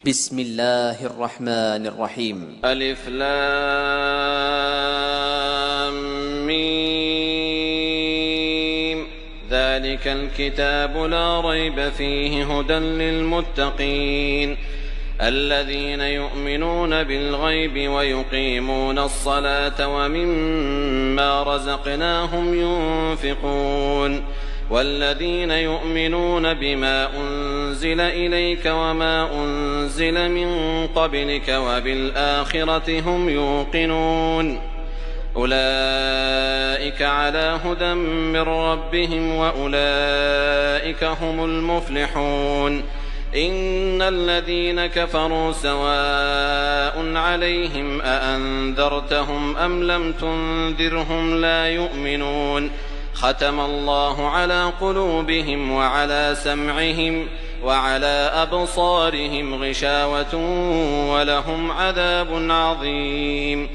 بسم الله الرحمن الرحيم. ألف لام ميم. ذلك الكتاب لا ريب فيه هدى للمتقين الذين يؤمنون بالغيب ويقيمون الصلاة ومما رزقناهم ينفقون والذين يؤمنون بما أنزل إليك وما أنزل من قبلك وبالآخرة هم يوقنون أولئك على هدى من ربهم وأولئك هم المفلحون إن الذين كفروا سواء عليهم أأنذرتهم أم لم تنذرهم لا يؤمنون ختم الله على قلوبهم وعلى سمعهم وعلى أبصارهم غشاوة ولهم عذاب عظيم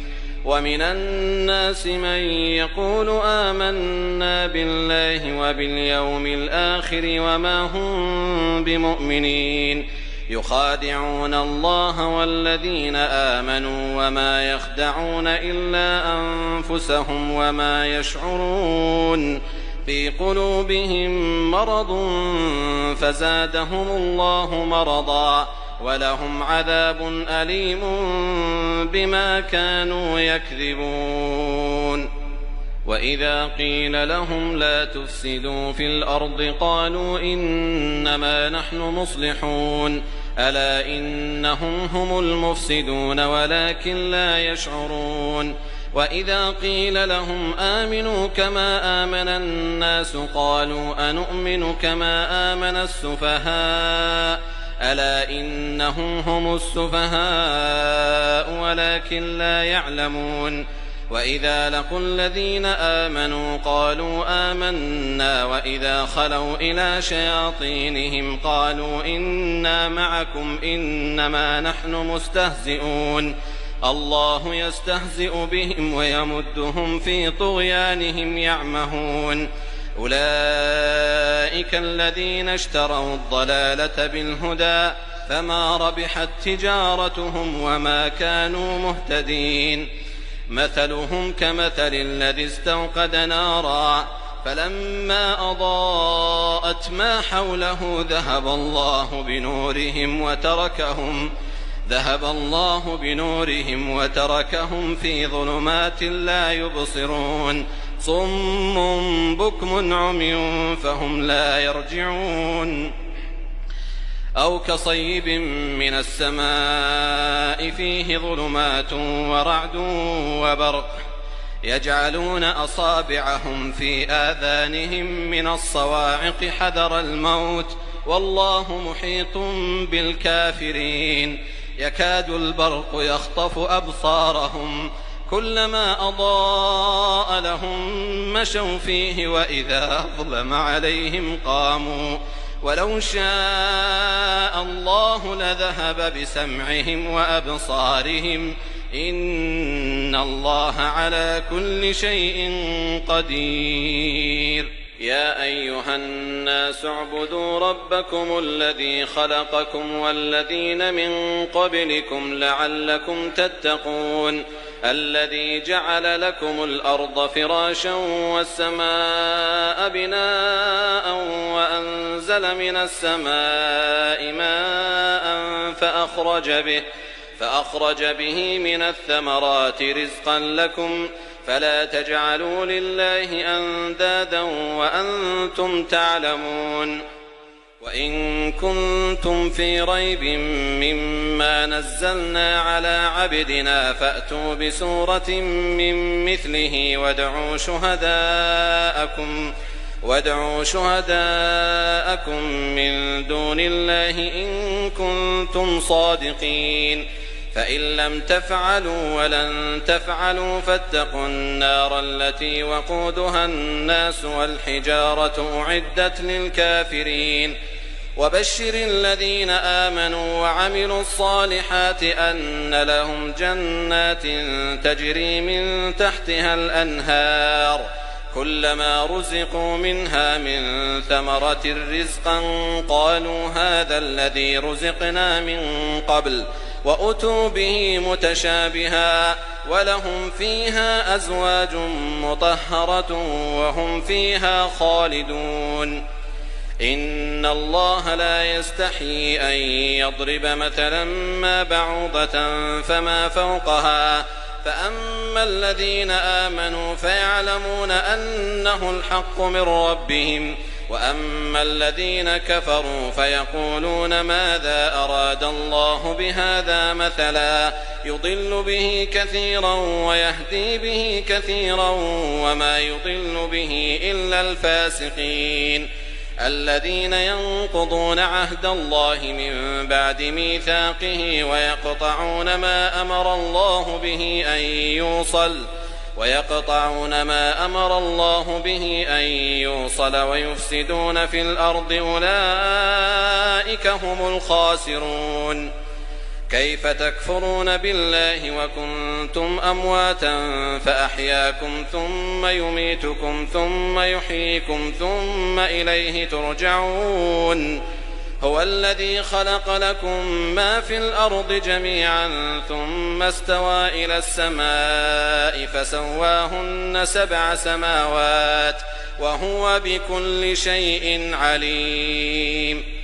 ومن الناس من يقول آمنا بالله وباليوم الآخر وما هم بمؤمنين يخادعون الله والذين آمنوا وما يخدعون إلا أنفسهم وما يشعرون في قلوبهم مرض فزادهم الله مرضا ولهم عذاب أليم بما كانوا يكذبون وإذا قيل لهم لا تفسدوا في الأرض قالوا إنما نحن مصلحون ألا إنهم هم المفسدون ولكن لا يشعرون وإذا قيل لهم آمنوا كما آمن الناس قالوا أنؤمن كما آمن السفهاء ألا إنهم هم السفهاء ولكن لا يعلمون وإذا لقوا الذين آمنوا قالوا آمنا وإذا خلوا إلى شياطينهم قالوا إنا معكم إنما نحن مستهزئون الله يستهزئ بهم ويمدهم في طغيانهم يعمهون أولئك الذين اشتروا الضلالة بالهدى فما ربحت تجارتهم وما كانوا مهتدين مثلهم كمثل الذي استوقد نارا فلما أضاءت ما حوله ذهب الله بنورهم وتركهم في ظلمات لا يبصرون صم بكم عمي فهم لا يرجعون أو كصيب من السماء فيه ظلمات ورعد وبرق يجعلون أصابعهم في آذانهم من الصواعق حذر الموت والله محيط بالكافرين يكاد البرق يخطف أبصارهم كلما أضاء لهم مشوا فيه وإذا أظلم عليهم قاموا ولو شاء الله لذهب بسمعهم وأبصارهم إن الله على كل شيء قدير يا أيها الناس اعبدوا ربكم الذي خلقكم والذين من قبلكم لعلكم تتقون الذي جعل لكم الأرض فراشا والسماء بناء وأنزل من السماء ماء فأخرج به من الثمرات رزقا لكم فلا تجعلوا لله أندادا وأنتم تعلمون وإن كنتم في ريب مما نزلنا على عبدنا فأتوا بسورة من مثله وادعوا شهداءكم من دون الله إن كنتم صادقين فإن لم تفعلوا ولن تفعلوا فاتقوا النار التي وقودها الناس والحجارة أعدت للكافرين وبشر الذين آمنوا وعملوا الصالحات أن لهم جنات تجري من تحتها الأنهار كلما رزقوا منها من ثمرة رزقا قالوا هذا الذي رزقنا من قبل وأتوا به متشابها ولهم فيها أزواج مطهرة وهم فيها خالدون. إن الله لا يستحيي أن يضرب مثلا ما بعوضة فما فوقها فأما الذين آمنوا فيعلمون أنه الحق من ربهم وأما الذين كفروا فيقولون ماذا أراد الله بهذا مثلا يضل به كثيرا ويهدي به كثيرا وما يضل به إلا الفاسقين الذين ينقضون عهد الله من بعد ميثاقه ويقطعون ما أمر الله به أن يوصل ويفسدون في الأرض أولئك هم الخاسرون. كيف تكفرون بالله وكنتم أمواتا فأحياكم ثم يميتكم ثم يحييكم ثم إليه ترجعون. هو الذي خلق لكم ما في الأرض جميعا ثم استوى إلى السماء فسواهن 7 سماوات وهو بكل شيء عليم.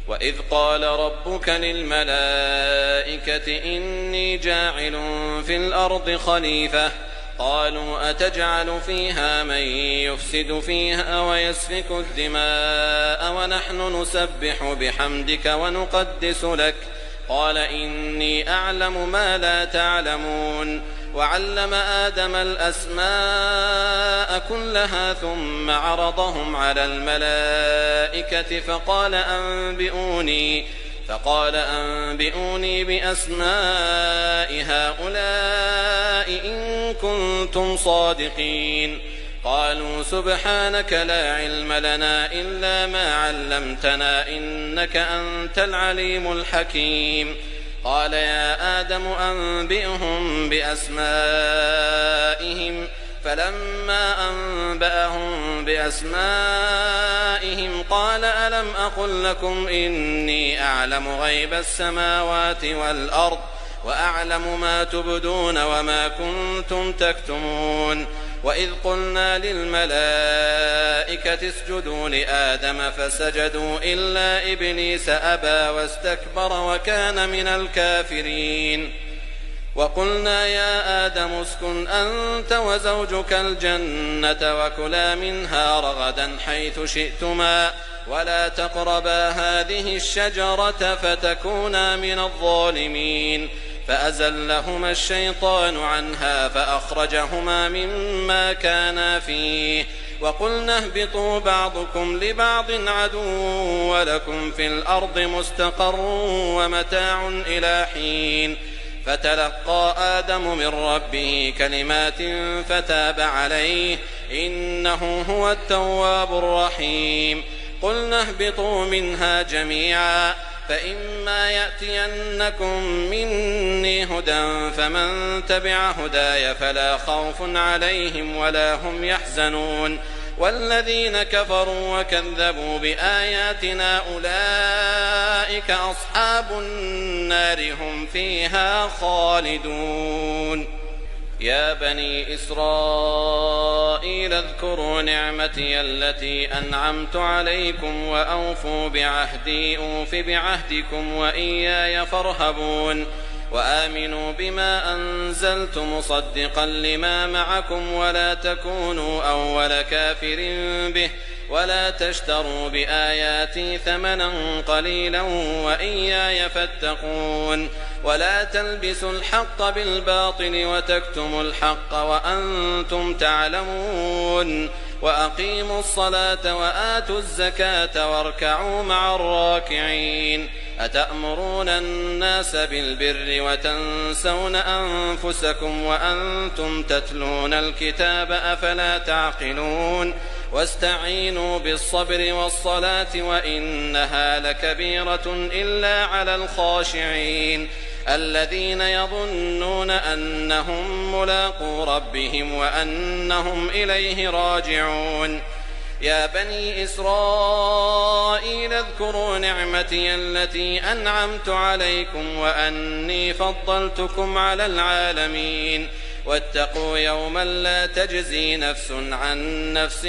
وإذ قال ربك للملائكة إني جاعل في الأرض خليفة قالوا أتجعل فيها من يفسد فيها ويسفك الدماء ونحن نسبح بحمدك ونقدس لك قال إني أعلم ما لا تعلمون. وعلم آدم الأسماء كلها ثم عرضهم على الملائكة فقال أنبئوني بأسماء هؤلاء إن كنتم صادقين. قالوا سبحانك لا علم لنا إلا ما علمتنا إنك أنت العليم الحكيم. قال يا آدم أنبئهم بأسمائهم فلما أنبأهم بأسمائهم قال ألم أقل لكم إني أعلم غيب السماوات والأرض وأعلم ما تبدون وما كنتم تكتمون. وإذ قلنا للملائكة اسجدوا لآدم فسجدوا إلا إبليس أبى واستكبر وكان من الكافرين. وقلنا يا آدم اسكن أنت وزوجك الجنة وكلا منها رغدا حيث شئتما ولا تقربا هذه الشجرة فتكونا من الظالمين. فأزلهما الشيطان عنها فأخرجهما مما كانا فيه وقلنا اهبطوا بعضكم لبعض عدو ولكم في الأرض مستقر ومتاع إلى حين. فتلقى آدم من ربه كلمات فتاب عليه إنه هو التواب الرحيم. قلنا اهبطوا منها جميعا فإما يأتينكم مني هدى فمن تبع هداي فلا خوف عليهم ولا هم يحزنون. والذين كفروا وكذبوا بآياتنا أولئك أصحاب النار هم فيها خالدون. يا بني إسرائيل اذكروا نعمتي التي أنعمت عليكم وأوفوا بعهدي أوف بعهدكم وإياي فارهبون. وآمنوا بما أنزلت مصدقا لما معكم ولا تكونوا أول كافر به ولا تشتروا بآياتي ثمنا قليلا وإياي فاتقون. ولا تلبسوا الحق بالباطل وتكتموا الحق وأنتم تعلمون. وأقيموا الصلاة وآتوا الزكاة واركعوا مع الراكعين. أتأمرون الناس بالبر وتنسون أنفسكم وأنتم تتلون الكتاب أفلا تعقلون. واستعينوا بالصبر والصلاة وإنها لكبيرة إلا على الخاشعين الذين يظنون أنهم ملاقو ربهم وأنهم إليه راجعون يا بني إسرائيل اذكروا نعمتي التي أنعمت عليكم وأني فضلتكم على العالمين واتقوا يوما لا تجزي نفس عن نفس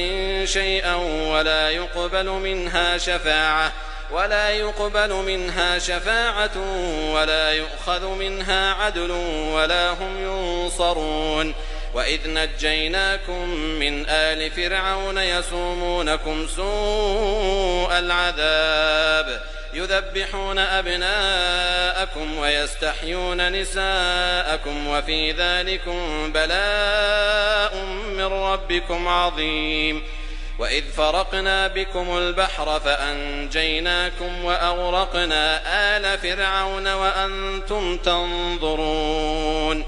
شيئا ولا يقبل منها شفاعة ولا يؤخذ منها عدل ولا هم ينصرون وإذ نجيناكم من آل فرعون يسومونكم سوء العذاب يذبحون أبناءكم ويستحيون نساءكم وفي ذلكم بلاء من ربكم عظيم وإذ فرقنا بكم البحر فأنجيناكم وأغرقنا آل فرعون وأنتم تنظرون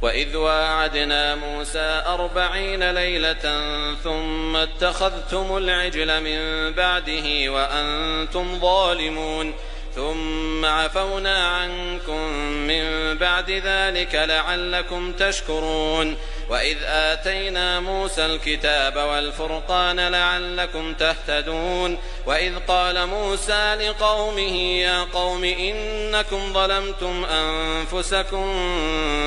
وإذ واعدنا موسى 40 ليلة ثم اتخذتم العجل من بعده وأنتم ظالمون ثم عفونا عنكم من بعد ذلك لعلكم تشكرون وإذ آتينا موسى الكتاب والفرقان لعلكم تهتدون وإذ قال موسى لقومه يا قوم إنكم ظلمتم أنفسكم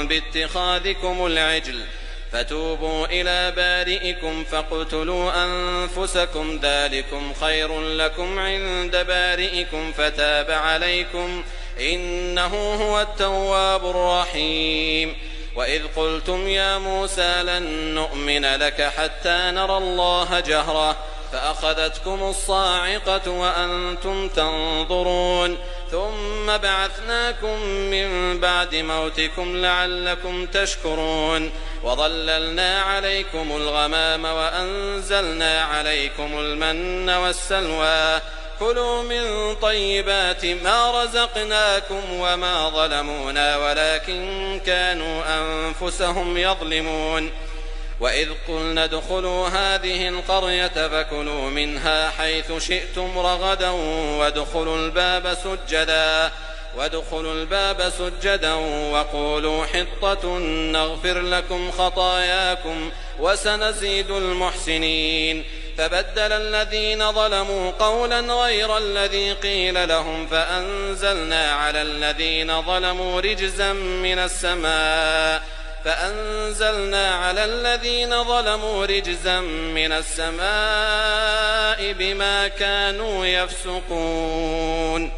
باتخاذكم العجل فتوبوا إلى بارئكم فاقتلوا أنفسكم ذلكم خير لكم عند بارئكم فتاب عليكم إنه هو التواب الرحيم وإذ قلتم يا موسى لن نؤمن لك حتى نرى الله جهرة فأخذتكم الصاعقة وأنتم تنظرون ثم بعثناكم من بعد موتكم لعلكم تشكرون وظللنا عليكم الغمام وأنزلنا عليكم المن والسلوى كلوا من طيبات ما رزقناكم وما ظلمونا ولكن كانوا أنفسهم يظلمون وإذ قلنا ادخلوا هذه القرية فكلوا منها حيث شئتم رغدا وادخلوا الباب سجدا وقولوا حطة نغفر لكم خطاياكم وسنزيد المحسنين فبدل الذين ظلموا قولا غير الذي قيل لهم فأنزلنا على الذين ظلموا رجزا من السماء بما كانوا يفسقون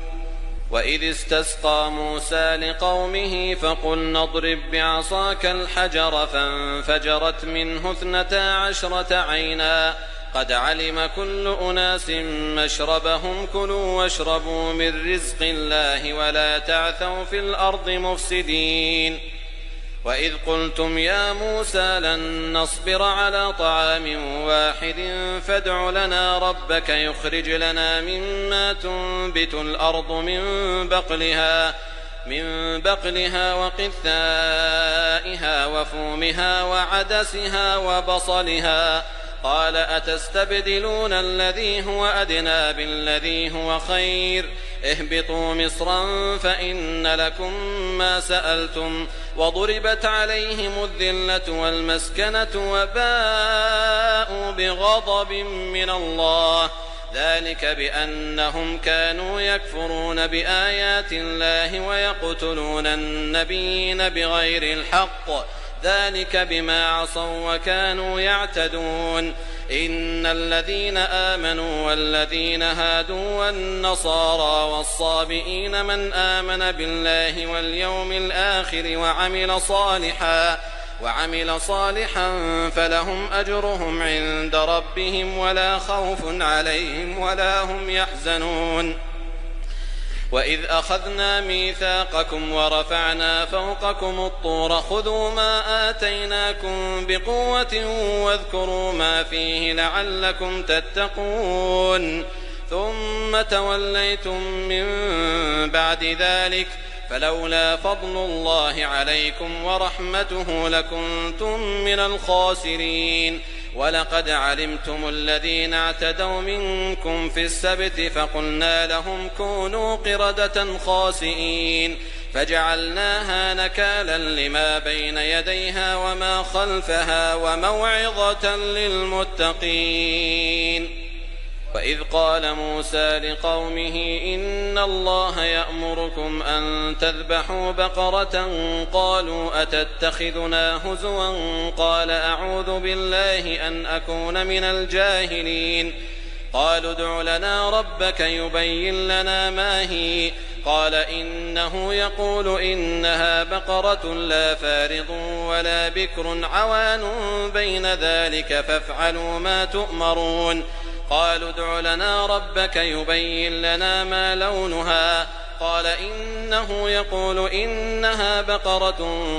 وإذ استسقى موسى لقومه فقلنا اضرب بعصاك الحجر فانفجرت منه 12 عينا قد علم كل أناس مشربهم كلوا واشربوا من رزق الله ولا تعثوا في الأرض مفسدين وإذ قلتم يا موسى لن نصبر على طعام واحد فادع لنا ربك يخرج لنا مما تنبت الأرض من بقلها وقثائها وفومها وعدسها وبصلها قال أتستبدلون الذي هو أدنى بالذي هو خير اهبطوا مصرا فإن لكم ما سألتم وضربت عليهم الذلة والمسكنة وباءوا بغضب من الله ذلك بأنهم كانوا يكفرون بآيات الله ويقتلون النبيين بغير الحق ذلك بما عصوا وكانوا يعتدون إن الذين آمنوا والذين هادوا والنصارى والصابئين من آمن بالله واليوم الآخر وعمل صالحا فلهم أجرهم عند ربهم ولا خوف عليهم ولا هم يحزنون وإذ أخذنا ميثاقكم ورفعنا فوقكم الطور خذوا ما آتيناكم بقوة واذكروا ما فيه لعلكم تتقون ثم توليتم من بعد ذلك فلولا فضل الله عليكم ورحمته لكنتم من الخاسرين ولقد علمتم الذين اعتدوا منكم في السبت فقلنا لهم كونوا قردة خاسئين فجعلناها نكالا لما بين يديها وما خلفها وموعظة للمتقين. وإذ قال موسى لقومه إن الله يأمركم أن تذبحوا بقرة قالوا أتتخذنا هزوا قال أعوذ بالله أن أكون من الجاهلين قالوا ادع لنا ربك يبين لنا ما هي قال إنه يقول إنها بقرة لا فارض ولا بكر عوان بين ذلك فافعلوا ما تؤمرون قالوا ادع لنا ربك يبين لنا ما لونها قال إنه يقول إنها بقرة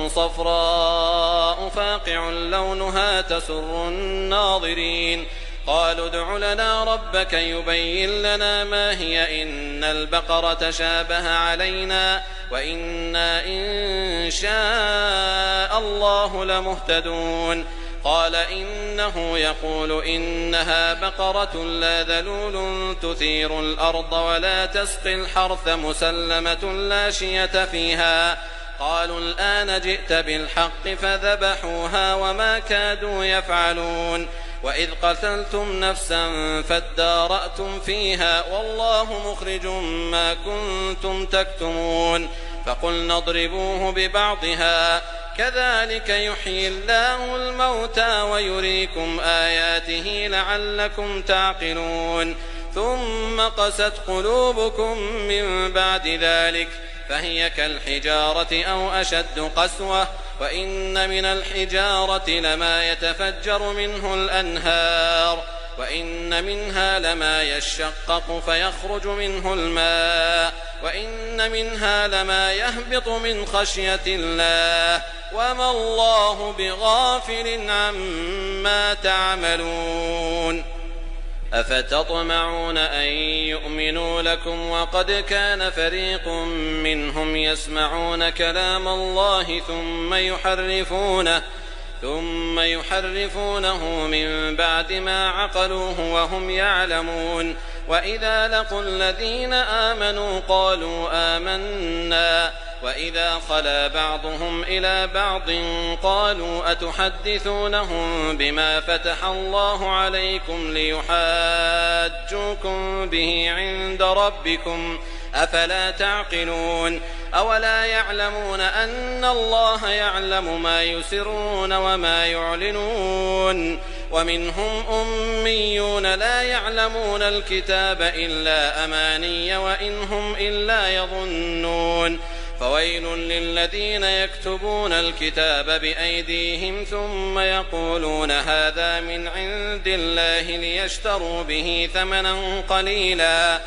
صفراء فاقع لونها تسر الناظرين قالوا ادع لنا ربك يبين لنا ما هي إن البقرة شابه علينا وإنا إن شاء الله لمهتدون قال إنه يقول إنها بقرة لا ذلول تثير الأرض ولا تسقي الحرث مسلمة لا شية فيها قالوا الآن جئت بالحق فذبحوها وما كادوا يفعلون وإذ قتلتم نفسا فادارأتم فيها والله مخرج ما كنتم تكتمون فقلنا اضربوه ببعضها كذلك يحيي الله الموتى ويريكم آياته لعلكم تعقلون ثم قست قلوبكم من بعد ذلك فهي كالحجارة أو أشد قسوة وإن من الحجارة لما يتفجر منه الأنهار وإن منها لما يشقق فيخرج منه الماء وإن منها لما يهبط من خشية الله وما الله بغافل عما تعملون أفتطمعون أن يؤمنوا لكم وقد كان فريق منهم يسمعون كلام الله ثم يحرفونه من بعد ما عقلوه وهم يعلمون وإذا لقوا الذين آمنوا قالوا آمنا وإذا خلا بعضهم إلى بعض قالوا أتحدثونهم بما فتح الله عليكم ليحاجوكم به عند ربكم أفلا تعقلون أولا يعلمون أن الله يعلم ما يسرون وما يعلنون ومنهم أميون لا يعلمون الكتاب إلا أماني وإن هم إلا يظنون فويل للذين يكتبون الكتاب بأيديهم ثم يقولون هذا من عند الله ليشتروا به ثمنا قليلا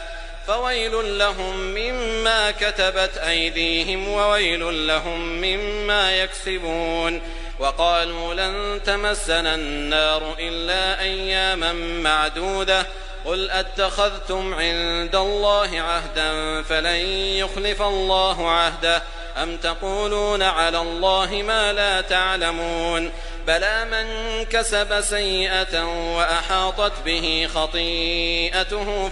فويل لهم مما كتبت أيديهم وويل لهم مما يكسبون وقالوا لن تمسنا النار إلا أياما معدودة قل أتخذتم عند الله عهدا فلن يخلف الله عهده أم تقولون على الله ما لا تعلمون بلى من كسب سيئة وأحاطت به خطيئته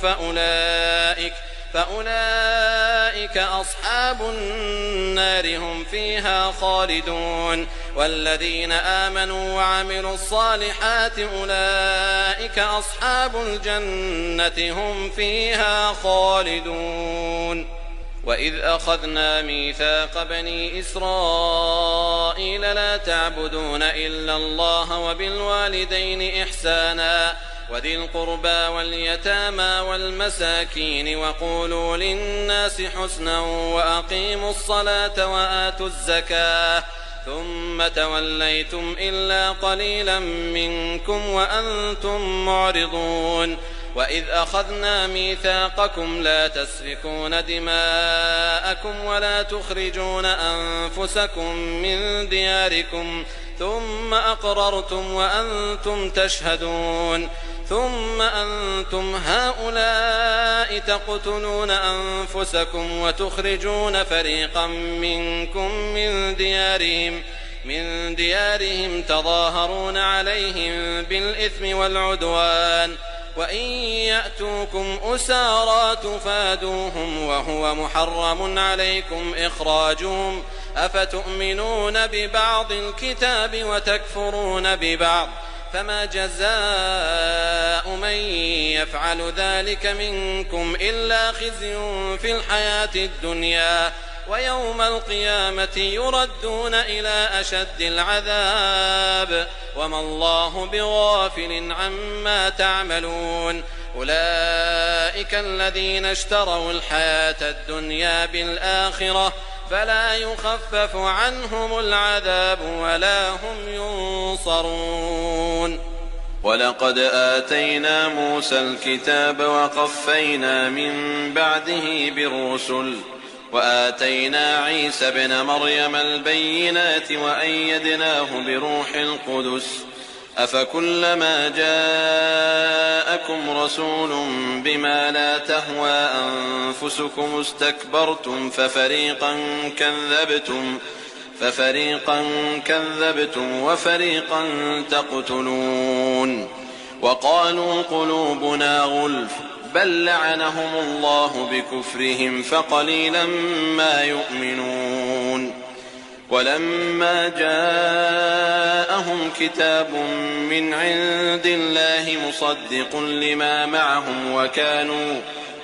فأولئك أصحاب النار هم فيها خالدون والذين آمنوا وعملوا الصالحات أولئك أصحاب الجنة هم فيها خالدون وإذ أخذنا ميثاق بني إسرائيل لا تعبدون إلا الله وبالوالدين إحسانا وذي القربى واليتامى والمساكين وقولوا للناس حسنا وأقيموا الصلاة وآتوا الزكاة ثم توليتم إلا قليلا منكم وأنتم معرضون وإذ أخذنا ميثاقكم لا تسفكون دماءكم ولا تخرجون أنفسكم من دياركم ثم أقررتم وأنتم تشهدون ثم أنتم هؤلاء تقتلون أنفسكم وتخرجون فريقا منكم من ديارهم من ديارهم تظاهرون عليهم بالإثم والعدوان وإن يأتوكم أسارى تفادوهم وهو محرم عليكم إخراجهم أفتؤمنون ببعض الكتاب وتكفرون ببعض فما جزاء من يفعل ذلك منكم إلا خزي في الحياة الدنيا ويوم القيامة يردون إلى أشد العذاب وما الله بغافل عما تعملون أولئك الذين اشتروا الحياة الدنيا بالآخرة فلا يخفف عنهم العذاب ولا هم ينصرون. ولقد آتينا موسى الكتاب وقفينا من بعده بالرسل وآتينا عيسى ابن مريم البينات وأيدناه بروح القدس أفكلما جاءكم رسول بما لا تهوى أنفسكم استكبرتم ففريقا كذبتم وفريقا تقتلون وقالوا قلوبنا غلف بل لعنهم الله بكفرهم فقليلا ما يؤمنون. ولما جاءهم كتاب من عند الله مصدق لما معهم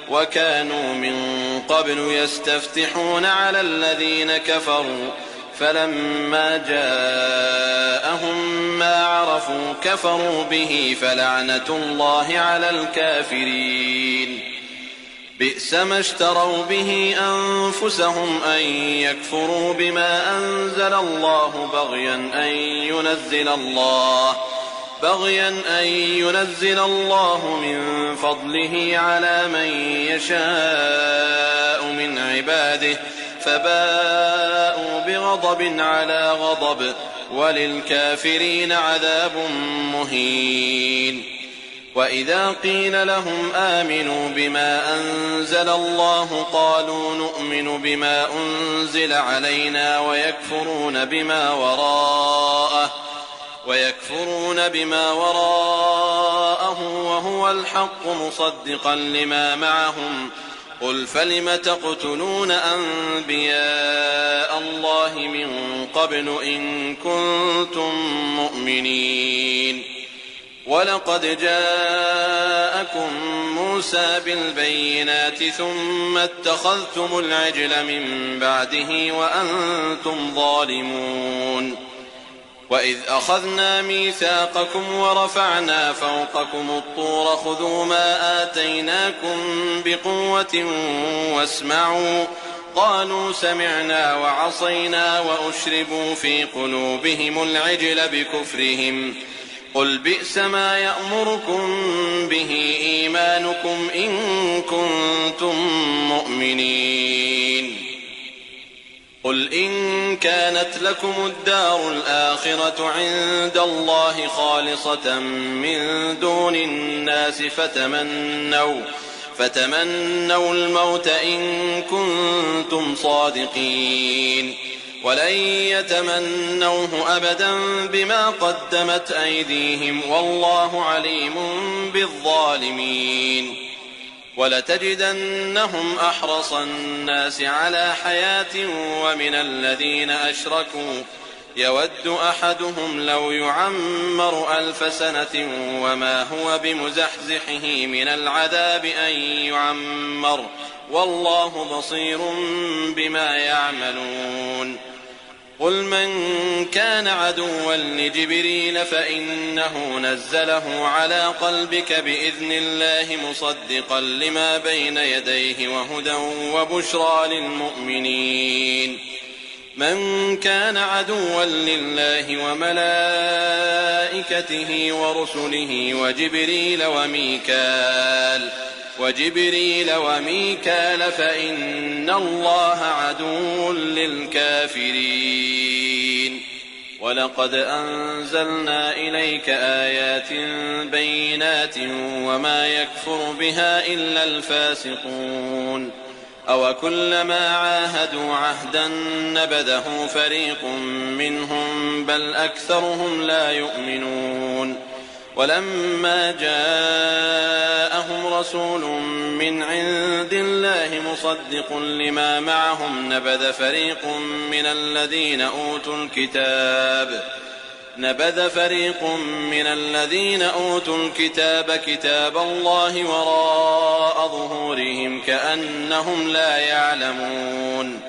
وكانوا من قبل يستفتحون على الذين كفروا فلما جاءهم ما عرفوا كفروا به فلعنة الله على الكافرين. بئس ما اشتروا به أنفسهم أن يكفروا بما أنزل الله بغيا أن ينزل الله من فضله على من يشاء من عباده فباءوا بغضب على غضب وللكافرين عذاب مهين. وإذا قيل لهم آمنوا بما أنزل الله قالوا نؤمن بما أنزل علينا ويكفرون بما وراءه وهو الحق مصدقا لما معهم قل فلم تقتلون أنبياء الله من قبل إن كنتم مؤمنين. ولقد جاءكم موسى بالبينات ثم اتخذتم العجل من بعده وأنتم ظالمون. وإذ أخذنا ميثاقكم ورفعنا فوقكم الطور خذوا ما آتيناكم بقوة واسمعوا قالوا سمعنا وعصينا وأشربوا في قلوبهم العجل بكفرهم قل بئس ما يأمركم به إيمانكم إن كنتم مؤمنين. قل إن كانت لكم الدار الآخرة عند الله خالصة من دون الناس فتمنوا الموت إن كنتم صادقين ولن يتمنوه أبدا بما قدمت أيديهم والله عليم بالظالمين. ولتجدنهم أحرص الناس على حياة ومن الذين أشركوا يود أحدهم لو يعمر 1000 سنة وما هو بمزحزحه من العذاب أن يعمر والله بصير بما يعملون. قل من كان عدوا لجبريل فإنه نزله على قلبك بإذن الله مصدقا لما بين يديه وهدى وبشرى للمؤمنين. من كان عدوا لله وملائكته ورسله وجبريل وميكال فإن الله عدو للكافرين. ولقد أنزلنا إليك آيات بينات وما يكفر بها إلا الفاسقون. أو كلما عاهدوا عهدا نبذه فريق منهم بل أكثرهم لا يؤمنون ولما جاءهم رسول من عند الله مصدق لما معهم نبذ فريق من الذين أوتوا الكتاب كتاب الله وراء ظهورهم كأنهم لا يعلمون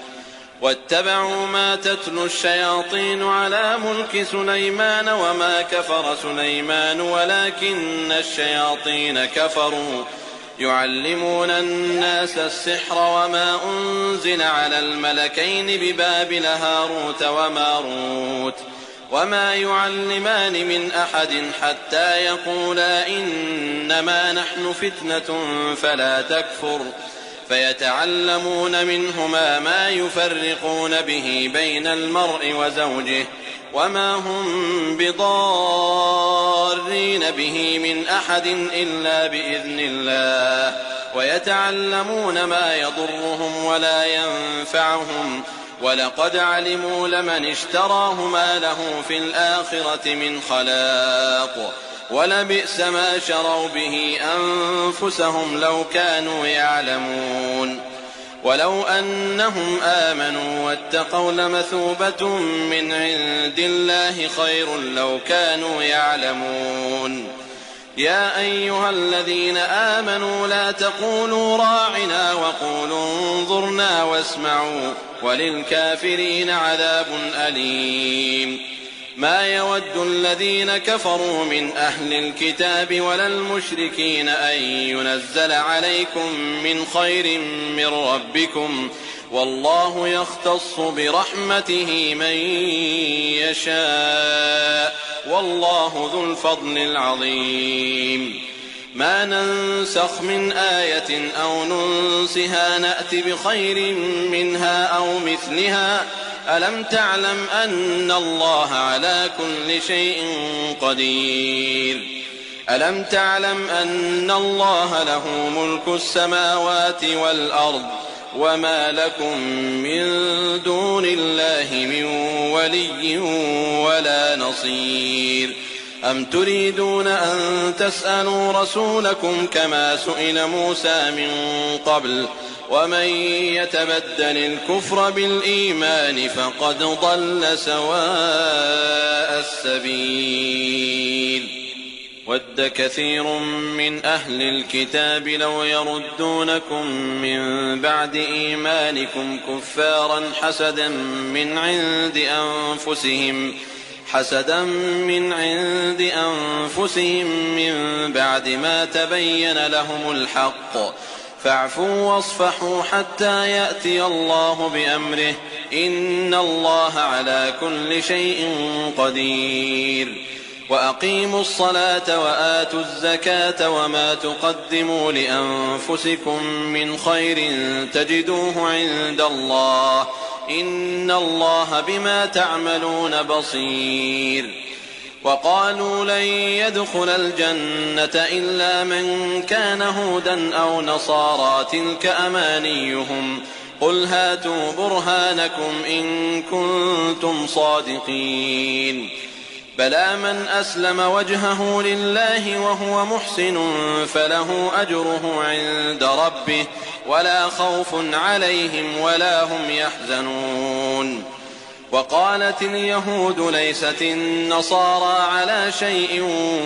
واتبعوا ما تتلو الشياطين على ملك سليمان وما كفر سليمان ولكن الشياطين كفروا يعلمون الناس السحر وما أنزل على الملكين ببابل هاروت وماروت وما يعلمان من أحد حتى يقولا إنما نحن فتنة فلا تكفر فيتعلمون منهما ما يفرقون به بين المرء وزوجه وما هم بضارين به من أحد إلا بإذن الله ويتعلمون ما يضرهم ولا ينفعهم ولقد علموا لمن اشتراه ما له في الآخرة من خلاق ولبئس ما شروا به أنفسهم لو كانوا يعلمون ولو أنهم آمنوا واتقوا لمثوبة من عند الله خير لو كانوا يعلمون يا أيها الذين آمنوا لا تقولوا راعنا وقولوا انظرنا واسمعوا وللكافرين عذاب أليم ما يود الذين كفروا من أهل الكتاب ولا المشركين أن ينزل عليكم من خير من ربكم والله يختص برحمته من يشاء والله ذو الفضل العظيم ما ننسخ من آية أو ننسها نأت بخير منها أو مثلها ألم تعلم أن الله على كل شيء قدير ألم تعلم أن الله له ملك السماوات والأرض وما لكم من دون الله من ولي ولا نصير أم تريدون أن تسألوا رسولكم كما سئل موسى من قبل ومن يتبدل الكفر بالإيمان فقد ضل سواء السبيل ود كثير من أهل الكتاب لو يردونكم من بعد إيمانكم كفارا حسدا من عند أنفسهم من بعد ما تبين لهم الحق فاعفوا واصفحوا حتى يأتي الله بأمره إن الله على كل شيء قدير وأقيموا الصلاة وآتوا الزكاة وما تقدموا لأنفسكم من خير تجدوه عند الله إن الله بما تعملون بصير وقالوا لن يدخل الجنة إلا من كان هودا أو نصارى تلك أمانيهم قل هاتوا برهانكم إن كنتم صادقين بلى من أسلم وجهه لله وهو محسن فله أجره عند ربه ولا خوف عليهم ولا هم يحزنون وقالت اليهود ليست النصارى على شيء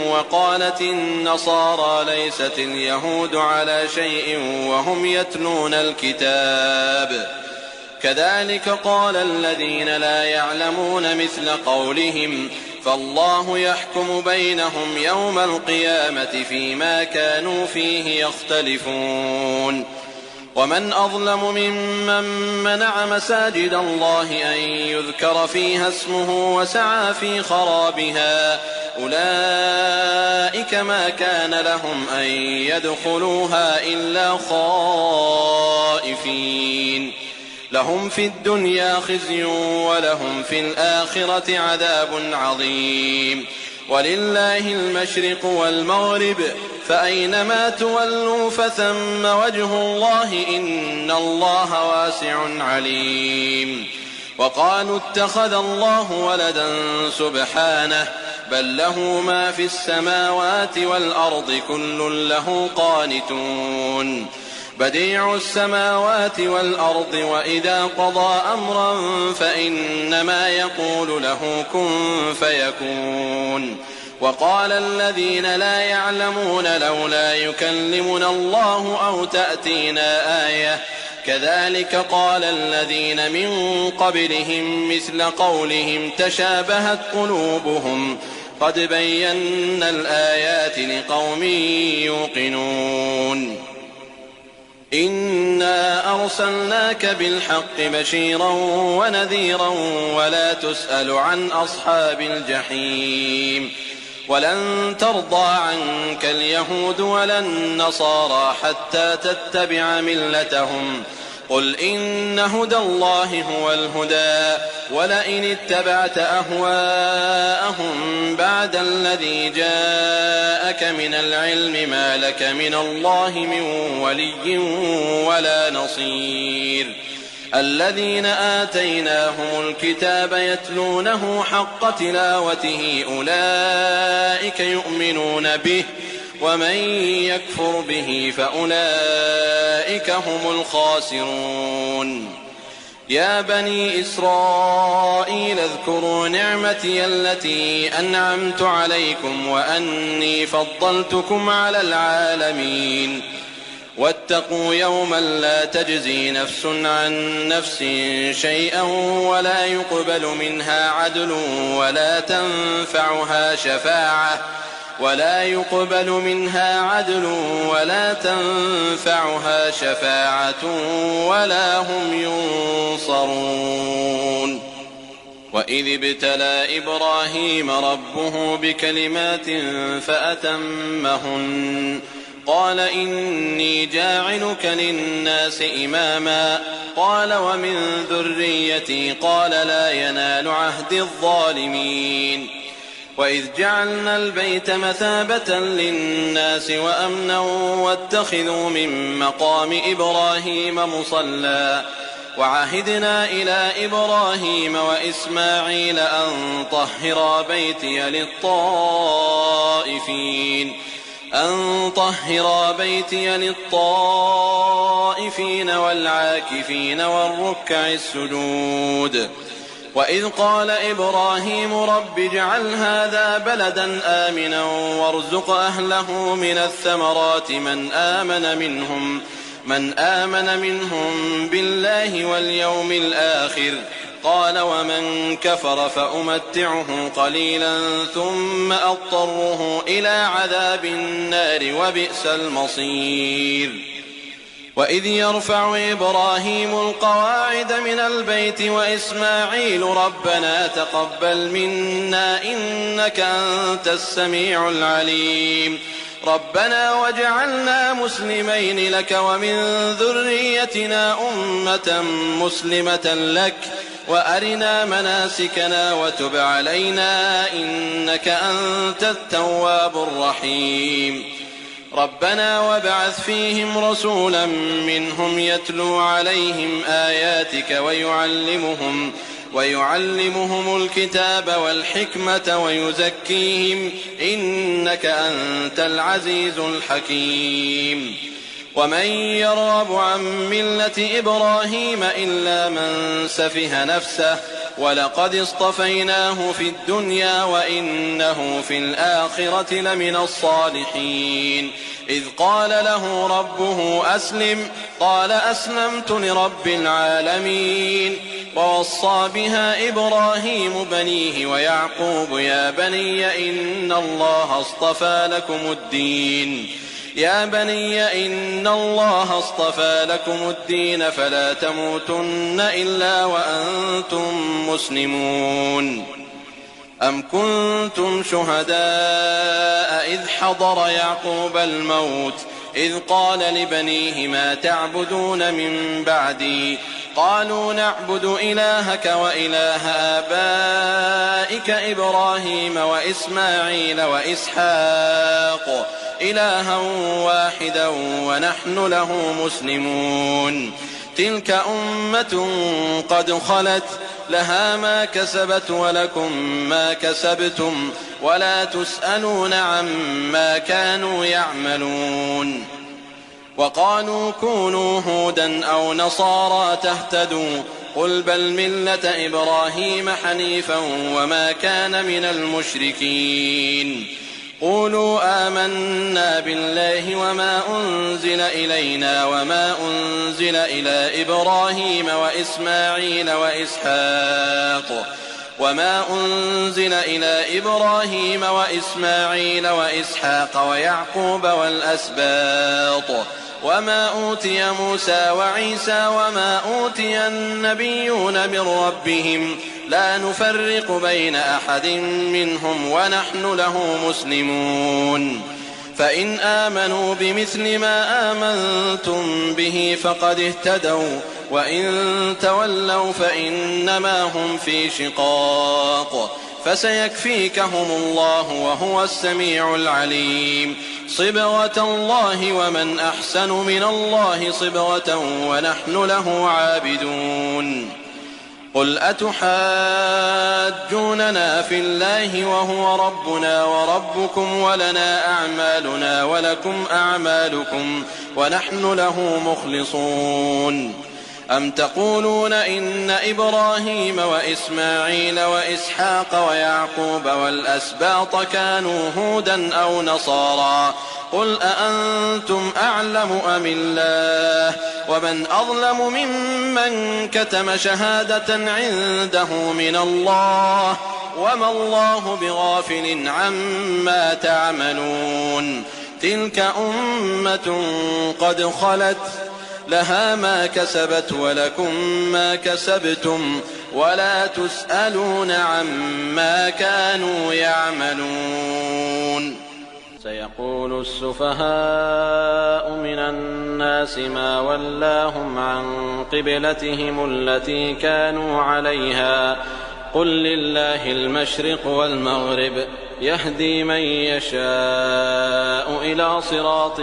وقالت النصارى ليست اليهود على شيء وهم يتلون الكتاب كذلك قال الذين لا يعلمون مثل قولهم فالله يحكم بينهم يوم القيامة فيما كانوا فيه يختلفون ومن أظلم ممن منع مساجد الله أن يذكر فيها اسمه وسعى في خرابها أولئك ما كان لهم أن يدخلوها إلا خائفين لهم في الدنيا خزي ولهم في الآخرة عذاب عظيم ولله المشرق والمغرب فأينما تولوا فثم وجه الله إن الله واسع عليم. وقالوا اتخذ الله ولدا سبحانه بل له ما في السماوات والأرض كل له قانتون. بديع السماوات والأرض وإذا قضى أمرا فإنما يقول له كن فيكون. وقال الذين لا يعلمون لولا يكلمنا الله أو تأتينا آية كذلك قال الذين من قبلهم مثل قولهم تشابهت قلوبهم قد بينا الآيات لقوم يوقنون. إنا أرسلناك بالحق بشيرا ونذيرا ولا تسأل عن أصحاب الجحيم. ولن ترضى عنك اليهود ولا النصارى حتى تتبع ملتهم قل إن هدى الله هو الهدى ولئن اتبعت أهواءهم بعد الذي جاءك من العلم ما لك من الله من ولي ولا نصير. الذين آتيناهم الكتاب يتلونه حق تلاوته أولئك يؤمنون به ومن يكفر به فأولئك هم الخاسرون. يا بني إسرائيل اذكروا نعمتي التي أنعمت عليكم وأني فضلتكم على العالمين. واتقوا يوما لا تجزي نفس عن نفس شيئا ولا يقبل منها عدل ولا تنفعها شفاعة ولا هم ينصرون. وإذ ابتلى إبراهيم ربه بكلمات فأتمهن قال إني جاعلك للناس إماما قال ومن ذريتي قال لا ينال عهد الظالمين. وإذ جعلنا البيت مثابة للناس وأمنا واتخذوا من مقام إبراهيم مصلى وعهدنا إلى إبراهيم وإسماعيل أن طهرا بيتي للطائفين والعاكفين والركع السجود. وإذ قال إبراهيم رب اجعل هذا بلدا آمنا وارزق أهله من الثمرات من آمن منهم بالله واليوم الآخر قال ومن كفر فأمتعه قليلا ثم أضطره إلى عذاب النار وبئس المصير. وإذ يرفع إبراهيم القواعد من البيت وإسماعيل ربنا تقبل منا إنك أنت السميع العليم ربنا واجعلنا مسلمين لك ومن ذريتنا أمة مسلمة لك وأرنا مناسكنا وتب علينا إنك أنت التواب الرحيم. ربنا وابعث فيهم رسولا منهم يتلو عليهم آياتك ويعلمهم الكتاب والحكمة ويزكيهم إنك أنت العزيز الحكيم. ومن يرغب عن ملة إبراهيم إلا من سفه نفسه ولقد اصطفيناه في الدنيا وإنه في الآخرة لمن الصالحين. إذ قال له ربه أسلم قال أسلمت لرب العالمين. ووصى بها إبراهيم بنيه ويعقوب يا بني إن الله اصطفى لكم الدين فلا تموتن إلا وأنتم مسلمون. أم كنتم شهداء إذ حضر يعقوب الموت إذ قال لبنيه ما تعبدون من بعدي قالوا نعبد إلهك وإله آبائك إبراهيم وإسماعيل وإسحاق إلها واحدا ونحن له مسلمون تلك أمة قد خلت لها ما كسبت ولكم ما كسبتم ولا تسألون عما كانوا يعملون وقالوا كونوا هودا أو نصارى تهتدوا قل بل ملة إبراهيم حنيفا وما كان من المشركين قولوا آمنا بالله وما أنزل إلينا وما أنزل إلى إبراهيم وإسماعيل وإسحاق ويعقوب والأسباط وما أوتي موسى وعيسى وما أوتي النبيون من ربهم لا نفرق بين أحد منهم ونحن له مسلمون فإن آمنوا بمثل ما آمنتم به فقد اهتدوا وإن تولوا فإنما هم في شقاق فسيكفيكهم الله وهو السميع العليم صبغة الله ومن أحسن من الله صبغة ونحن له عابدون قل أتحاجوننا في الله وهو ربنا وربكم ولنا أعمالنا ولكم أعمالكم ونحن له مخلصون أم تقولون إن إبراهيم وإسماعيل وإسحاق ويعقوب والأسباط كانوا هودا أو نصارى قل أأنتم أعلم أم الله ومن أظلم ممن كتم شهادة عنده من الله وما الله بغافل عما تعملون تلك أمة قد خلت لها ما كسبت ولكم ما كسبتم ولا تسألون عما كانوا يعملون سيقول السفهاء من الناس ما ولاهم عن قبلتهم التي كانوا عليها قل لله المشرق والمغرب يهدي من يشاء إلى صراط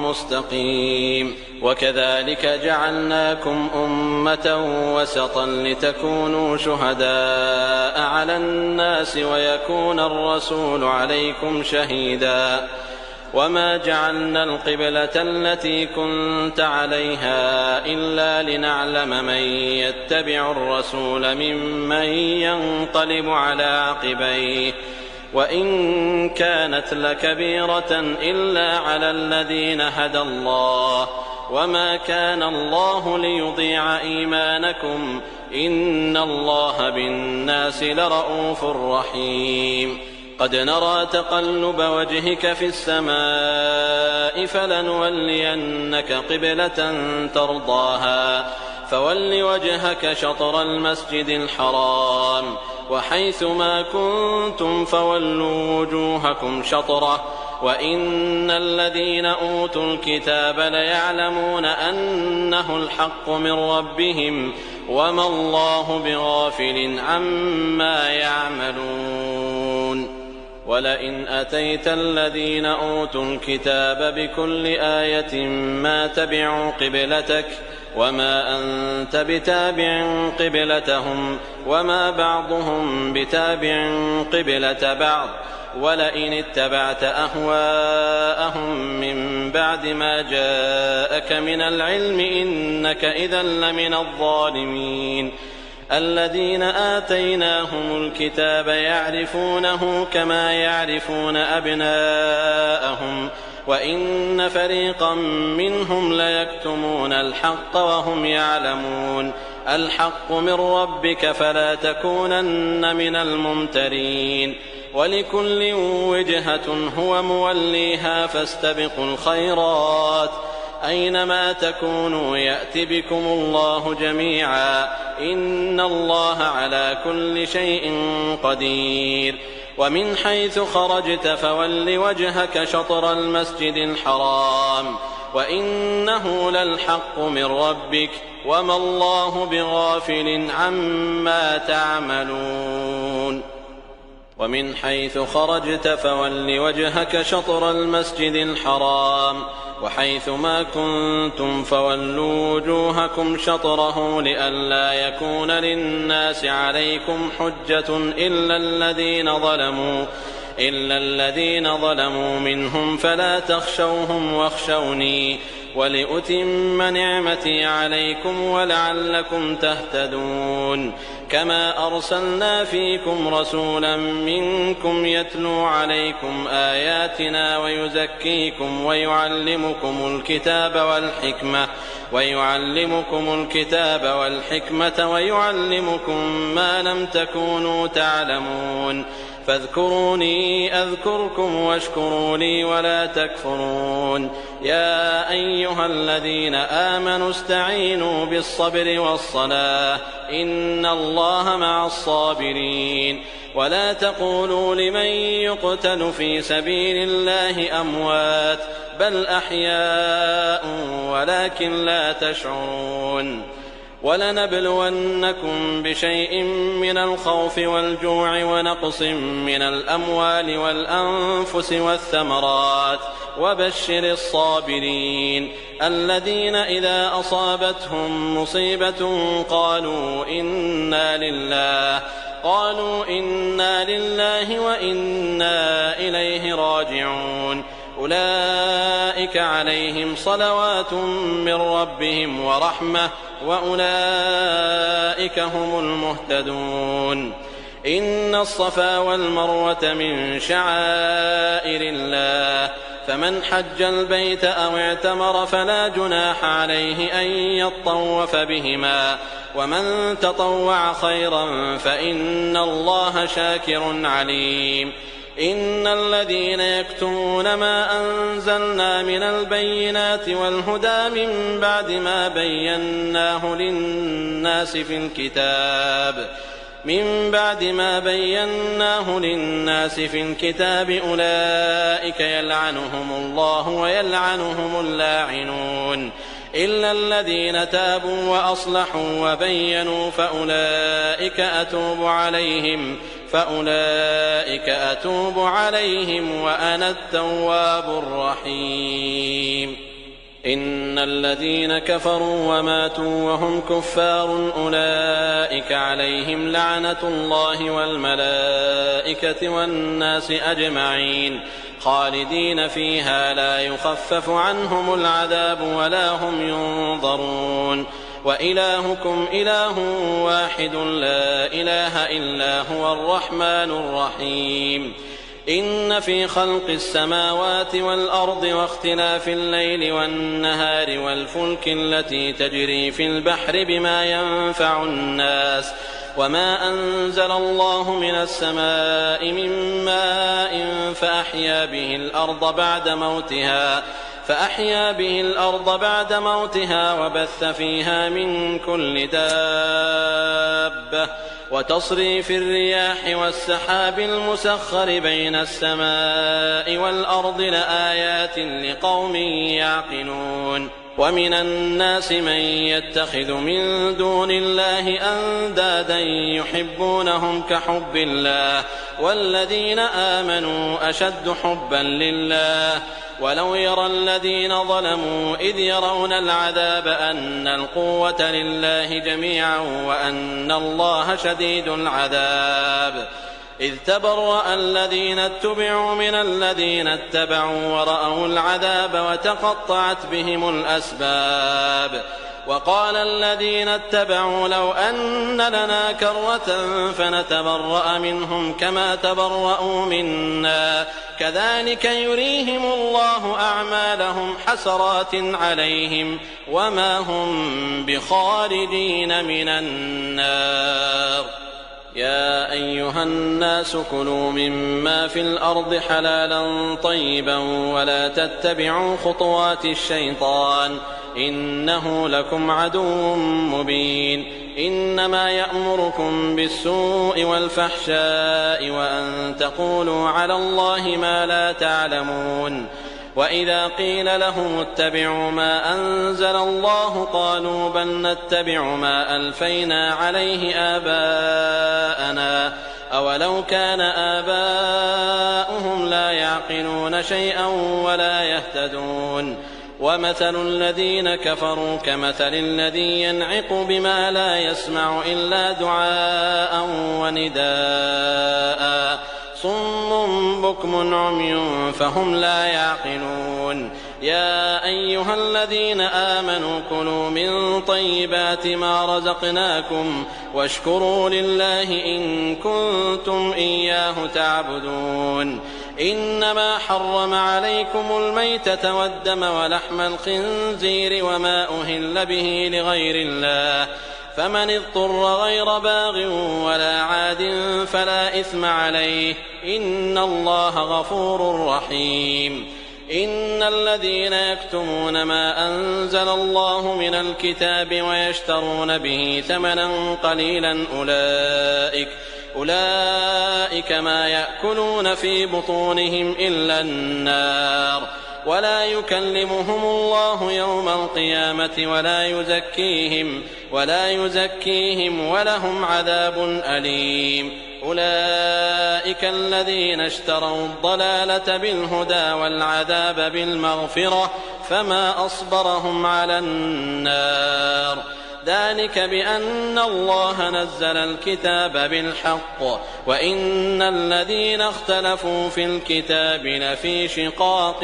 مستقيم وكذلك جعلناكم أمة وسطا لتكونوا شهداء على الناس ويكون الرسول عليكم شهيدا وما جعلنا القبلة التي كنت عليها إلا لنعلم من يتبع الرسول ممن ينقلب على عقبيه وإن كانت لكبيرة إلا على الذين هدى الله وما كان الله ليضيع إيمانكم إن الله بالناس لرءوف رحيم قد نرى تقلب وجهك في السماء فلنولينك قبلة ترضاها فول وجهك شطر المسجد الحرام وحيث ما كنتم فولوا وجوهكم شطره وإن الذين أوتوا الكتاب ليعلمون أنه الحق من ربهم وما الله بغافل عما يعملون ولئن أتيت الذين أوتوا الكتاب بكل آية ما تبعوا قبلتك وما أنت بتابع قبلتهم وما بعضهم بتابع قبلة بعض ولئن اتبعت أهواءهم من بعد ما جاءك من العلم إنك إذا لمن الظالمين الذين آتيناهم الكتاب يعرفونه كما يعرفون أبناءهم وإن فريقا منهم ليكتمون الحق وهم يعلمون الحق من ربك فلا تكونن من الممترين ولكل وجهة هو موليها فاستبقوا الخيرات أينما تكونوا يأت بكم الله جميعا إن الله على كل شيء قدير ومن حيث خرجت فول وجهك شطر المسجد الحرام وإنه للحق من ربك وما الله بغافل عما تعملون ومن حيث خرجت فول وجهك شطر المسجد الحرام وحيث ما كنتم فولوا وجوهكم شطره لئلا يكون للناس عليكم حجة إلا الذين ظلموا منهم فلا تخشوهم واخشوني ولأتم نعمتي عليكم ولعلكم تهتدون كما أرسلنا فيكم رسولا منكم يتلو عليكم آياتنا ويزكيكم ويعلمكم الكتاب والحكمة ويعلمكم ما لم تكونوا تعلمون فاذكروني أذكركم واشكروا لي ولا تكفرون يا أيها الذين آمنوا استعينوا بالصبر والصلاة إن الله مع الصابرين ولا تقولوا لمن يقتل في سبيل الله أموات بل أحياء ولكن لا تشعرون ولنبلونكم بشيء من الخوف والجوع ونقص من الأموال والأنفس والثمرات وبشر الصابرين الذين إذا أصابتهم مصيبة قالوا إنا لله وإنا إليه راجعون أولئك عليهم صلوات من ربهم ورحمة وأولئك هم المهتدون إن الصفا والمروة من شعائر الله فمن حج البيت أو اعتمر فلا جناح عليه أن يطوف بهما ومن تطوع خيرا فإن الله شاكر عليم إن الذين يكتمون ما أنزلنا من البينات والهدى من بعد ما بيناه للناس في الكتاب أولئك يلعنهم الله ويلعنهم اللاعنون إلا الذين تابوا وأصلحوا وبينوا فأولئك أتوب عليهم وأنا التواب الرحيم إن الذين كفروا وماتوا وهم كفار أولئك عليهم لعنة الله والملائكة والناس أجمعين خالدين فيها لا يخفف عنهم العذاب ولا هم ينظرون وإلهكم إله واحد لا إله إلا هو الرحمن الرحيم إن في خلق السماوات والأرض واختلاف الليل والنهار والفلك التي تجري في البحر بما ينفع الناس وما أنزل الله من السماء من ماء فأحيا به الأرض بعد موتها وبث فيها من كل دابة وتصريف الرياح والسحاب المسخر بين السماء والأرض لآيات لقوم يعقلون ومن الناس من يتخذ من دون الله أندادا يحبونهم كحب الله والذين آمنوا أشد حبا لله ولو يرى الذين ظلموا إذ يرون العذاب أن القوة لله جميعا وأن الله شديد العذاب إذ تبرأ الذين اتبعوا من الذين اتبعوا ورأوا العذاب وتقطعت بهم الأسباب وقال الذين اتبعوا لو أن لنا كرة فنتبرأ منهم كما تبرأوا منا كذلك يريهم الله أعمالهم حسرات عليهم وما هم بخارجين من النار يا أيها الناس كلوا مما في الأرض حلالا طيبا ولا تتبعوا خطوات الشيطان إنه لكم عدو مبين إنما يأمركم بالسوء والفحشاء وأن تقولوا على الله ما لا تعلمون وإذا قيل لهم اتبعوا ما أنزل الله قالوا بل نتبع ما ألفينا عليه آباءنا أولو كان آباؤهم لا يعقلون شيئا ولا يهتدون ومثل الذين كفروا كمثل الذي ينعق بما لا يسمع إلا دعاء ونداء صم بكم عمي فهم لا يعقلون يا أيها الذين آمنوا كلوا من طيبات ما رزقناكم واشكروا لله إن كنتم إياه تعبدون إنما حرم عليكم الميتة والدم ولحم الخنزير وما أهل به لغير الله فمن اضطر غير باغ ولا عاد فلا إثم عليه إن الله غفور رحيم إن الذين يكتمون ما أنزل الله من الكتاب ويشترون به ثمنا قليلا أولئك ما يأكلون في بطونهم إلا النار ولا يكلمهم الله يوم القيامة ولا يزكيهم ولهم عذاب أليم أولئك الذين اشتروا الضلالة بالهدى والعذاب بالمغفرة فما أصبرهم على النار ذلك بأن الله نزل الكتاب بالحق وإن الذين اختلفوا في الكتاب لفي شقاق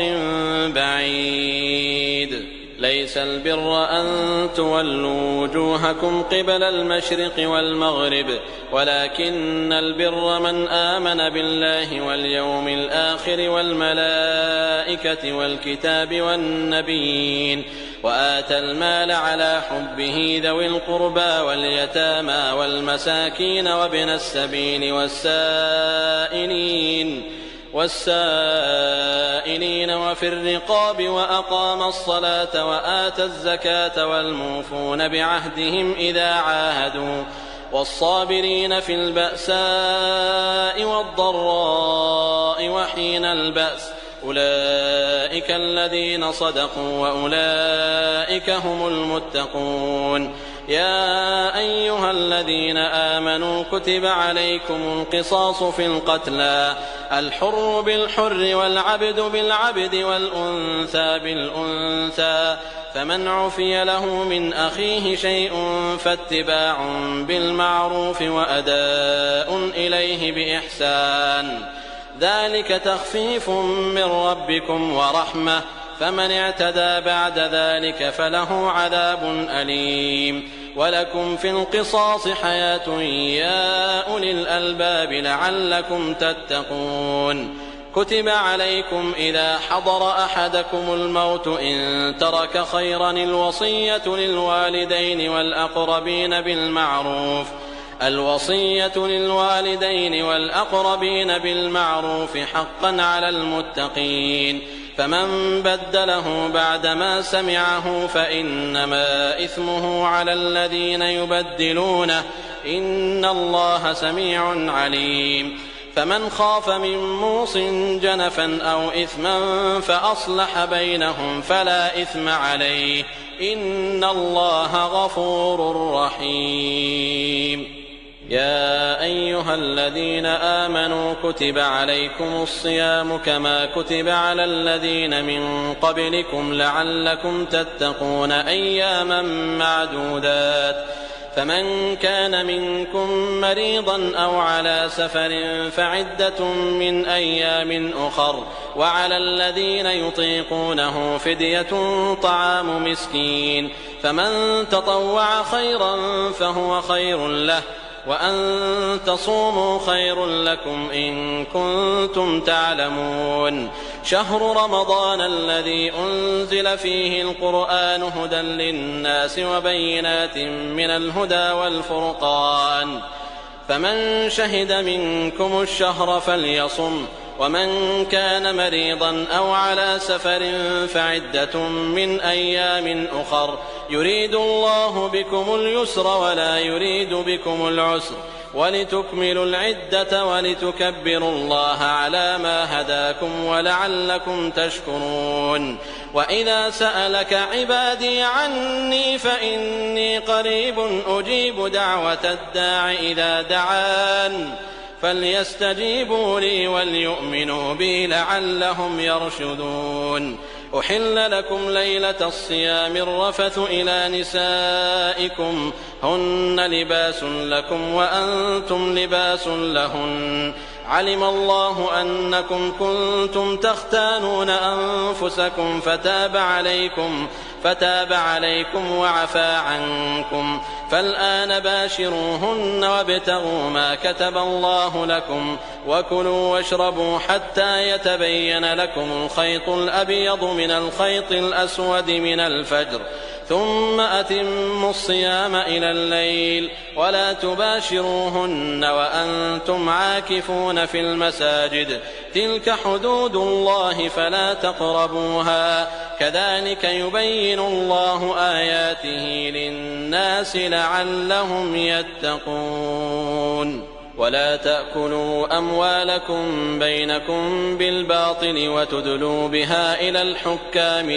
بعيد ليس البر أن تولوا وجوهكم قبل المشرق والمغرب ولكن البر من آمن بالله واليوم الآخر والملائكة والكتاب والنبيين وآتى المال على حبه ذوي القربى واليتامى والمساكين وابن السبيل والسائلين وفي الرقاب وأقام الصلاة وآتى الزكاة والموفون بعهدهم إذا عاهدوا والصابرين في البأساء والضراء وحين البأس أولئك الذين صدقوا وأولئك هم المتقون يا أيها الذين آمنوا كتب عليكم القصاص في القتلى الحر بالحر والعبد بالعبد والأنثى بالأنثى فمن عفي له من أخيه شيء فاتباع بالمعروف وأداء إليه بإحسان ذلك تخفيف من ربكم ورحمة فمن اعتدى بعد ذلك فله عذاب أليم ولكم في القصاص حياة يا أولي الألباب لعلكم تتقون كتب عليكم إذا حضر أحدكم الموت إن ترك خيرا الوصية للوالدين والأقربين بالمعروف حقا على المتقين فمن بدله بعدما سمعه فإنما إثمه على الذين يبدلونه إن الله سميع عليم فمن خاف من موص جنفا أو إثما فأصلح بينهم فلا إثم عليه إن الله غفور رحيم يا أيها الذين آمنوا كتب عليكم الصيام كما كتب على الذين من قبلكم لعلكم تتقون أياما معدودات فمن كان منكم مريضا أو على سفر فعدة من أيام أخر وعلى الذين يطيقونه فدية طعام مسكين فمن تطوع خيرا فهو خير له وأن تصوموا خير لكم إن كنتم تعلمون شهر رمضان الذي أنزل فيه القرآن هدى للناس وبينات من الهدى والفرقان فمن شهد منكم الشهر فليصم ومن كان مريضا أو على سفر فعدة من أيام أخر يريد الله بكم اليسر ولا يريد بكم العسر ولتكملوا العدة ولتكبروا الله على ما هداكم ولعلكم تشكرون. وإذا سألك عبادي عني فإني قريب أجيب دعوة الداع إذا دعان فليستجيبوا لي وليؤمنوا بي لعلهم يرشدون. أحل لكم ليلة الصيام الرفث إلى نسائكم هن لباس لكم وأنتم لباس لهن علم الله أنكم كنتم تختانون أنفسكم فتاب عليكم وعفى عنكم فالآن باشروهن وابتغوا ما كتب الله لكم وكلوا واشربوا حتى يتبين لكم الخيط الأبيض من الخيط الأسود من الفجر ثم أتموا الصيام إلى الليل ولا تباشروهن وأنتم عاكفون في المساجد تلك حدود الله فلا تقربوها كذلك يبين الله آياته للناس لعلهم يتقون. ولا تأكلوا أموالكم بينكم بالباطل وتدلوا بها إلى الحكام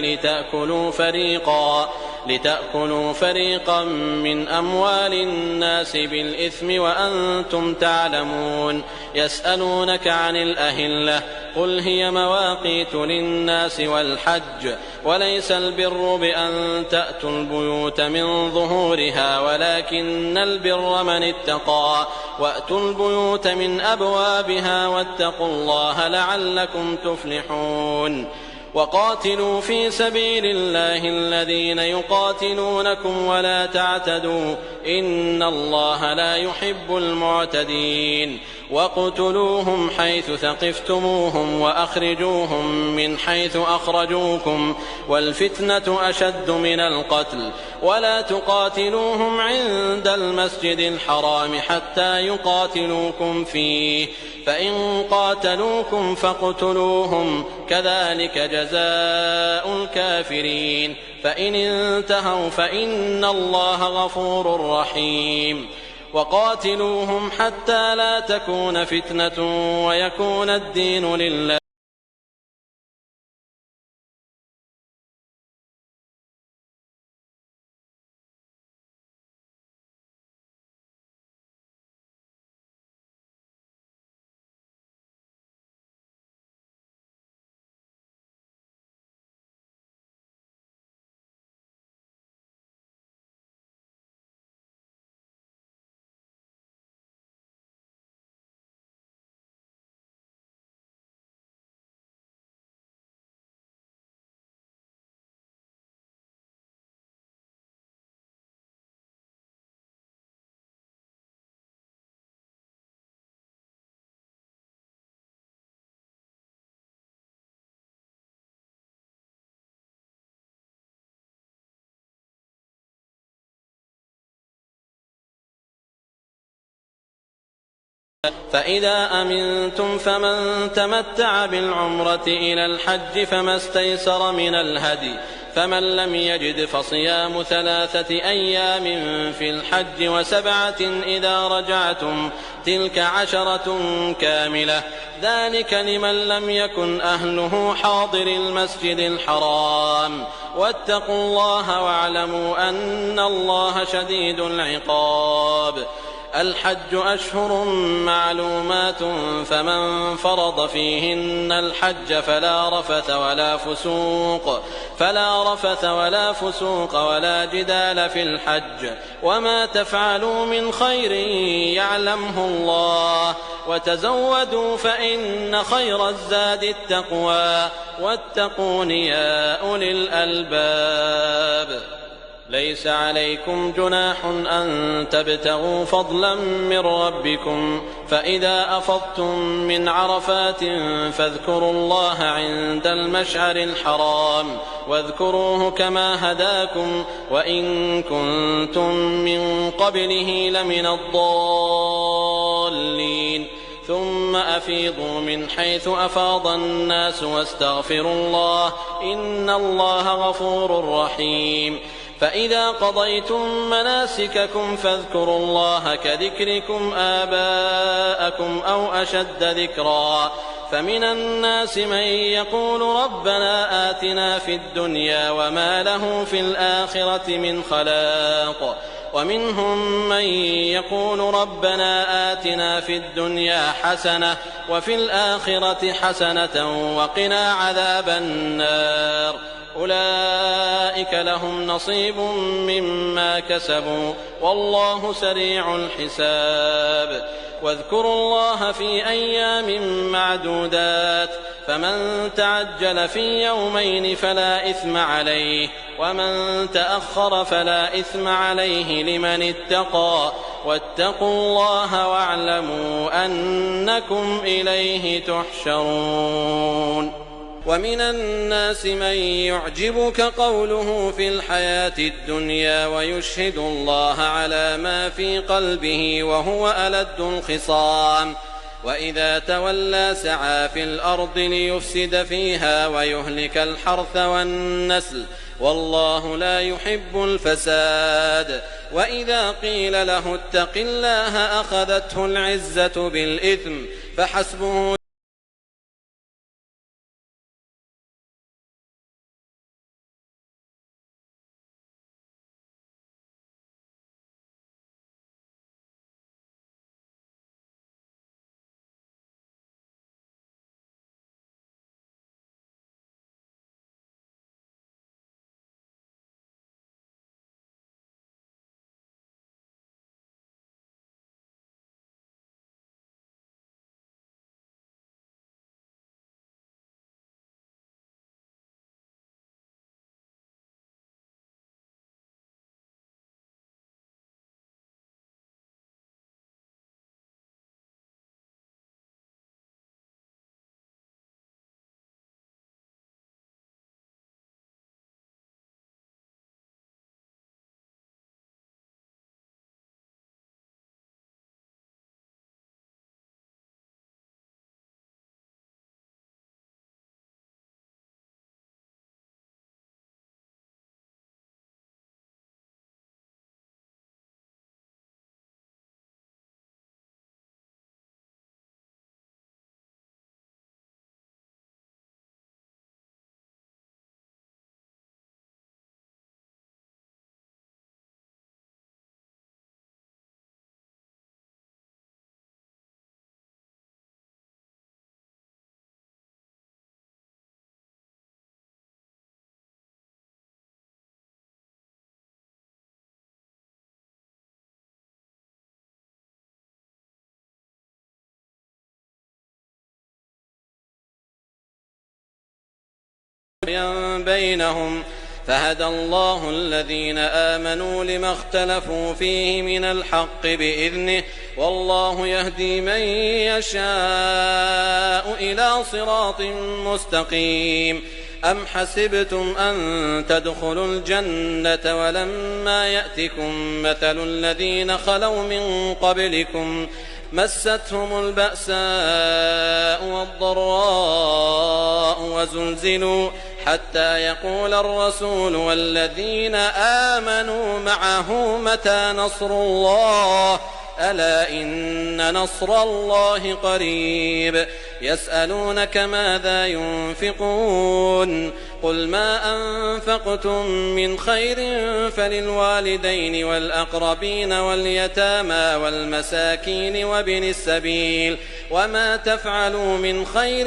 لتأكلوا فريقا من أموال الناس بالإثم وأنتم تعلمون. يسألونك عن الأهلة قل هي مواقيت للناس والحج وليس البر بأن تأتوا البيوت من ظهورها ولكن البر من اتقى وأتوا البيوت من أبوابها واتقوا الله لعلكم تفلحون. وقاتلوا في سبيل الله الذين يقاتلونكم ولا تعتدوا إن الله لا يحب المعتدين. واقتلوهم حيث ثقفتموهم وأخرجوهم من حيث أخرجوكم والفتنة أشد من القتل ولا تقاتلوهم عند المسجد الحرام حتى يقاتلوكم فيه فإن قاتلوكم فاقتلوهم كذلك جزاء الكافرين فإن انتهوا فإن الله غفور رحيم. وقاتلوهم حتى لا تكون فتنة ويكون الدين لله. فإذا أمنتم فمن تمتع بالعمرة إلى الحج فما استيسر من الهدي فمن لم يجد فصيام 3 أيام في الحج و7 إذا رجعتم تلك 10 كاملة ذلك لمن لم يكن أهله حاضر المسجد الحرام واتقوا الله واعلموا أن الله شديد العقاب. الحج أشهر معلومات فمن فرض فيهن الحج فلا رفث ولا فسوق ولا جدال في الحج وما تفعلوا من خير يعلمه الله وتزودوا فإن خير الزاد التقوى واتقون يا أولي الألباب. ليس عليكم جناح أن تبتغوا فضلا من ربكم فإذا أفضتم من عرفات فاذكروا الله عند المشعر الحرام واذكروه كما هداكم وإن كنتم من قبله لمن الضالين ثم أفيضوا من حيث أفاض الناس واستغفروا الله إن الله غفور رحيم. فإذا قضيتم مناسككم فاذكروا الله كذكركم آباءكم أو أشد ذكرا فمن الناس من يقول ربنا آتنا في الدنيا وما له في الآخرة من خلاق ومنهم من يقول ربنا آتنا في الدنيا حسنة وفي الآخرة حسنة وقنا عذاب النار أولئك لهم نصيب مما كسبوا والله سريع الحساب واذكروا الله في أيام معدودات فمن تعجل في يومين فلا إثم عليه ومن تأخر فلا إثم عليه لمن اتقى واتقوا الله واعلموا أنكم إليه تحشرون ومن الناس من يعجبك قوله في الحياة الدنيا ويشهد الله على ما في قلبه وهو ألد الخصام وإذا تولى سعى في الأرض ليفسد فيها ويهلك الحرث والنسل والله لا يحب الفساد وإذا قيل له اتق الله أخذته العزة بالإثم فحسبه بينهم فهدى الله الذين آمنوا لما اختلفوا فيه من الحق بإذنه والله يهدي من يشاء إلى صراط مستقيم أم حسبتم أن تدخلوا الجنة ولما يأتكم مثل الذين خلوا من قبلكم مستهم البأساء والضراء وزلزلوا حتى يقول الرسول والذين آمنوا معه متى نصر الله ألا إن نصر الله قريب يسألونك ماذا ينفقون قل ما أنفقتم من خير فللوالدين والأقربين واليتامى والمساكين وابن السبيل وما تفعلوا من خير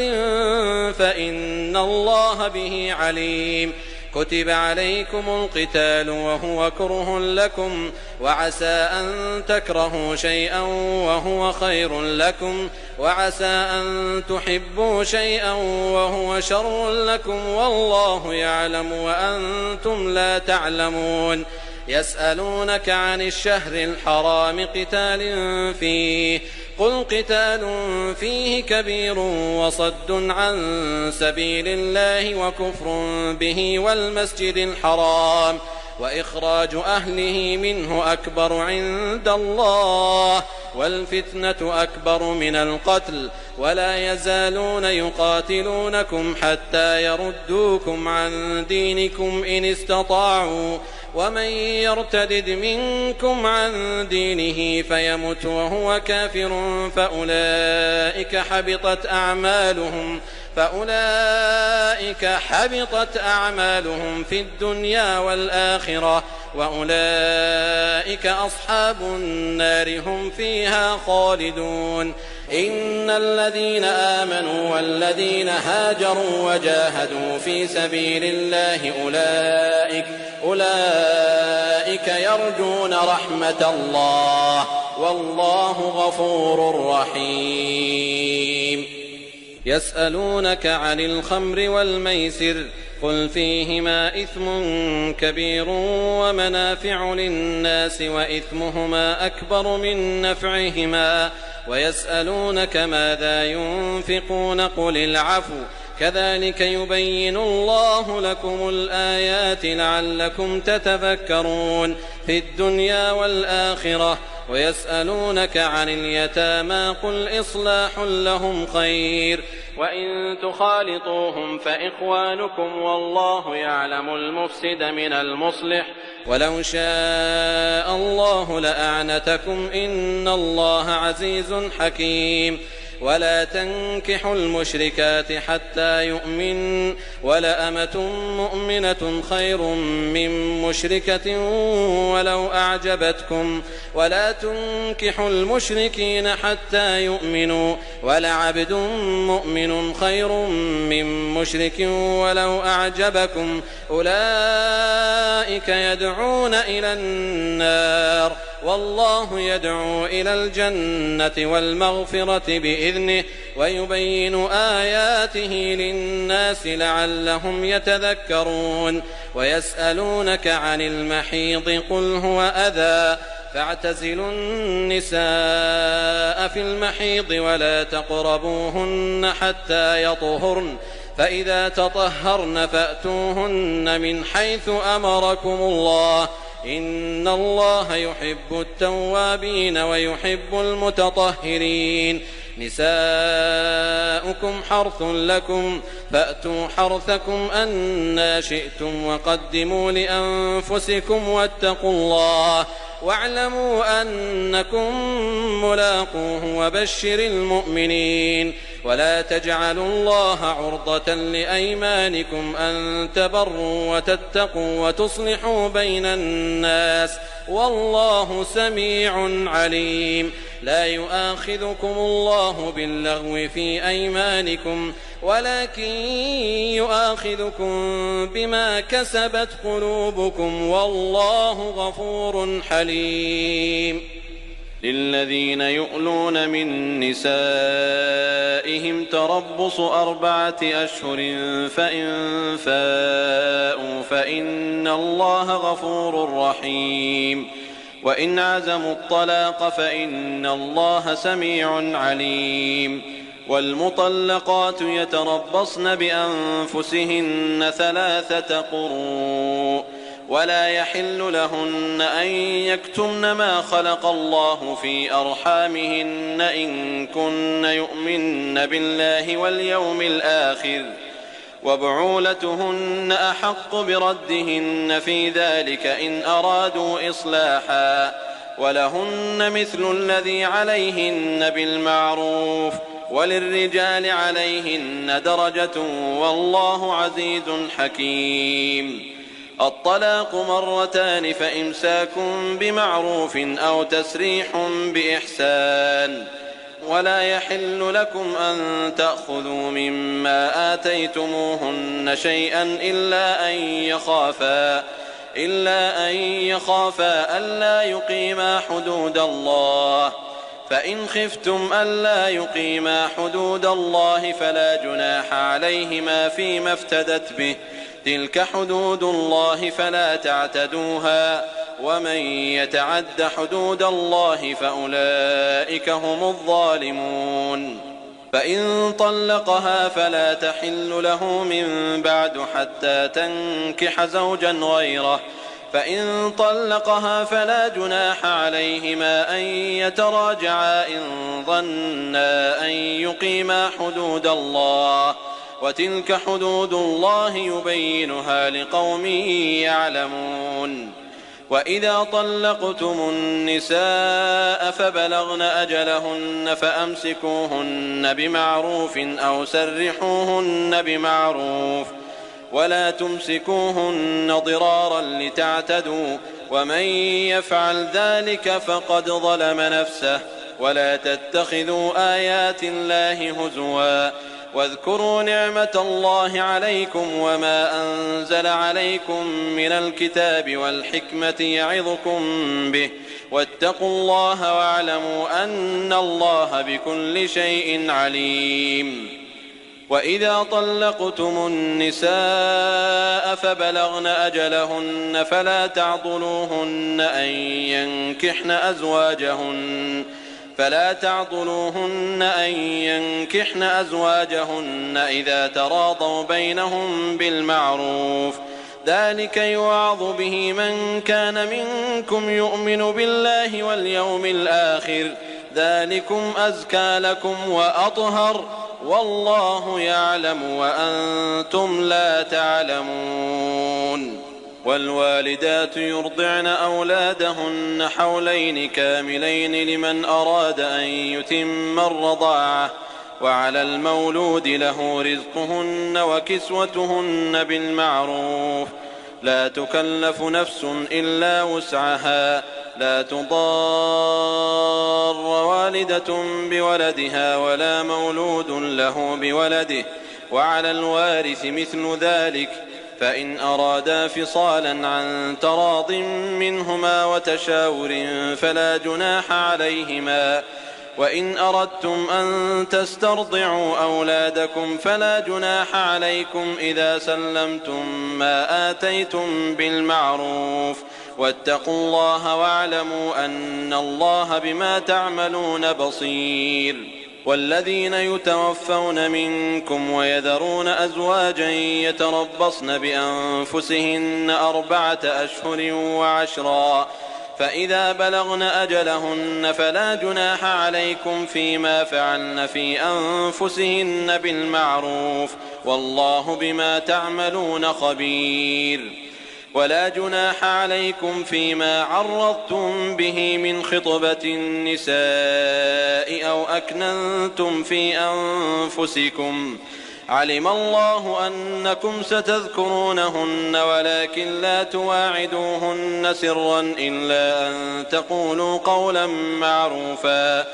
فإن الله به عليم كتب عليكم القتال وهو كره لكم وعسى أن تكرهوا شيئا وهو خير لكم وعسى أن تحبوا شيئا وهو شر لكم والله يعلم وأنتم لا تعلمون يسألونك عن الشهر الحرام قتال فيه قل قتال فيه كبير وصد عن سبيل الله وكفر به والمسجد الحرام وإخراج أهله منه أكبر عند الله والفتنة أكبر من القتل ولا يزالون يقاتلونكم حتى يردوكم عن دينكم إن استطاعوا ومن يرتدد منكم عن دينه فيمت وهو كافر فأولئك حبطت أعمالهم في الدنيا والآخرة وأولئك أصحاب النار هم فيها خالدون. إن الذين آمنوا والذين هاجروا وجاهدوا في سبيل الله أولئك يرجون رحمة الله والله غفور رحيم. يسألونك عن الخمر والميسر قل فيهما إثم كبير ومنافع للناس وإثمهما أكبر من نفعهما ويسألونك ماذا ينفقون قل العفو كذلك يبين الله لكم الآيات لعلكم تتفكرون في الدنيا والآخرة. ويسألونك عن اليتامى قل إصلاح لهم خير وإن تخالطوهم فإخوانكم والله يعلم المفسد من المصلح ولو شاء الله لأعنتكم إن الله عزيز حكيم. ولا تنكحوا المشركات حتى يؤمن ولأمة مؤمنة خير من مشركة ولو أعجبتكم ولا تنكحوا المشركين حتى يؤمنوا ولعبد مؤمن خير من مشرك ولو أعجبكم أولئك يدعون إلى النار والله يدعو إلى الجنة والمغفرة بإذنه ويبين آياته للناس لعلهم يتذكرون. ويسألونك عن المحيض قل هو أذى فاعتزلوا النساء في المحيض ولا تقربوهن حتى يطهرن فإذا تطهرن فأتوهن من حيث أمركم الله إن الله يحب التوابين ويحب المتطهرين. نساؤكم حرث لكم فأتوا حرثكم أنى شئتم وقدموا لأنفسكم واتقوا الله واعلموا أنكم ملاقوه وبشر المؤمنين. ولا تجعلوا الله عرضة لأيمانكم أن تبروا وتتقوا وتصلحوا بين الناس والله سميع عليم. لا يؤاخذكم الله باللغو في أيمانكم ولكن يؤاخذكم بما كسبت قلوبكم والله غفور حليم. للذين يؤلون من نسائهم تربص 4 أشهر فإن فاءوا فإن الله غفور رحيم. وإن عزموا الطلاق فإن الله سميع عليم. والمطلقات يتربصن بأنفسهن 3 قروء ولا يحل لهن أن يكتمن ما خلق الله في أرحامهن إن كن يؤمن بالله واليوم الآخر وبعولتهن أحق بردهن في ذلك إن أرادوا إصلاحا ولهن مثل الذي عليهن بالمعروف وللرجال عليهن درجة والله عزيز حكيم. الطلاق 2 فإمساك بمعروف أو تسريح بإحسان. ولا يحل لكم أن تأخذوا مما آتيتموهن شيئا إلا أن يخافا ألا يقيما حدود الله فإن خفتم ألا يقيما حدود الله فلا جناح عليهما فيما افتدت به تلك حدود الله فلا تعتدوها ومن يتعد حدود الله فأولئك هم الظالمون. فإن طلقها فلا تحل له من بعد حتى تنكح زوجا غيره فإن طلقها فلا جناح عليهما أن يتراجعا إن ظنا أن يقيما حدود الله وتلك حدود الله يبينها لقوم يعلمون. وإذا طلقتم النساء فبلغن أجلهن فأمسكوهن بمعروف أو سرحوهن بمعروف ولا تمسكوهن ضرارا لتعتدوا ومن يفعل ذلك فقد ظلم نفسه ولا تتخذوا آيات الله هزوا واذكروا نعمة الله عليكم وما أنزل عليكم من الكتاب والحكمة يعظكم به واتقوا الله واعلموا أن الله بكل شيء عليم. وإذا طلقتم النساء فبلغن أجلهن فلا تعضلوهن أن ينكحن أزواجهن إذا تراضوا بينهم بالمعروف ذلك يوعظ به من كان منكم يؤمن بالله واليوم الآخر ذلكم أزكى لكم وأطهر والله يعلم وأنتم لا تعلمون. والوالدات يرضعن أولادهن حولين كاملين لمن أراد أن يتم الرضاعة وعلى المولود له رزقهن وكسوتهن بالمعروف لا تكلف نفس إلا وسعها لا تضار والدة بولدها ولا مولود له بولده وعلى الوارث مثل ذلك فإن أرادا فصالا عن تراض منهما وتشاور فلا جناح عليهما وإن أردتم أن تسترضعوا أولادكم فلا جناح عليكم إذا سلمتم ما آتيتم بالمعروف واتقوا الله واعلموا أن الله بما تعملون بصير. والذين يتوفون منكم ويذرون أزواجا يتربصن بأنفسهن 4 أشهر وعشرا فإذا بلغن أجلهن فلا جناح عليكم فيما فعلن في أنفسهن بالمعروف والله بما تعملون خبير. ولا جناح عليكم فيما عرضتم به من خطبة النساء أو أكننتم في أنفسكم علم الله أنكم ستذكرونهن ولكن لا تواعدوهن سرا إلا أن تقولوا قولا معروفا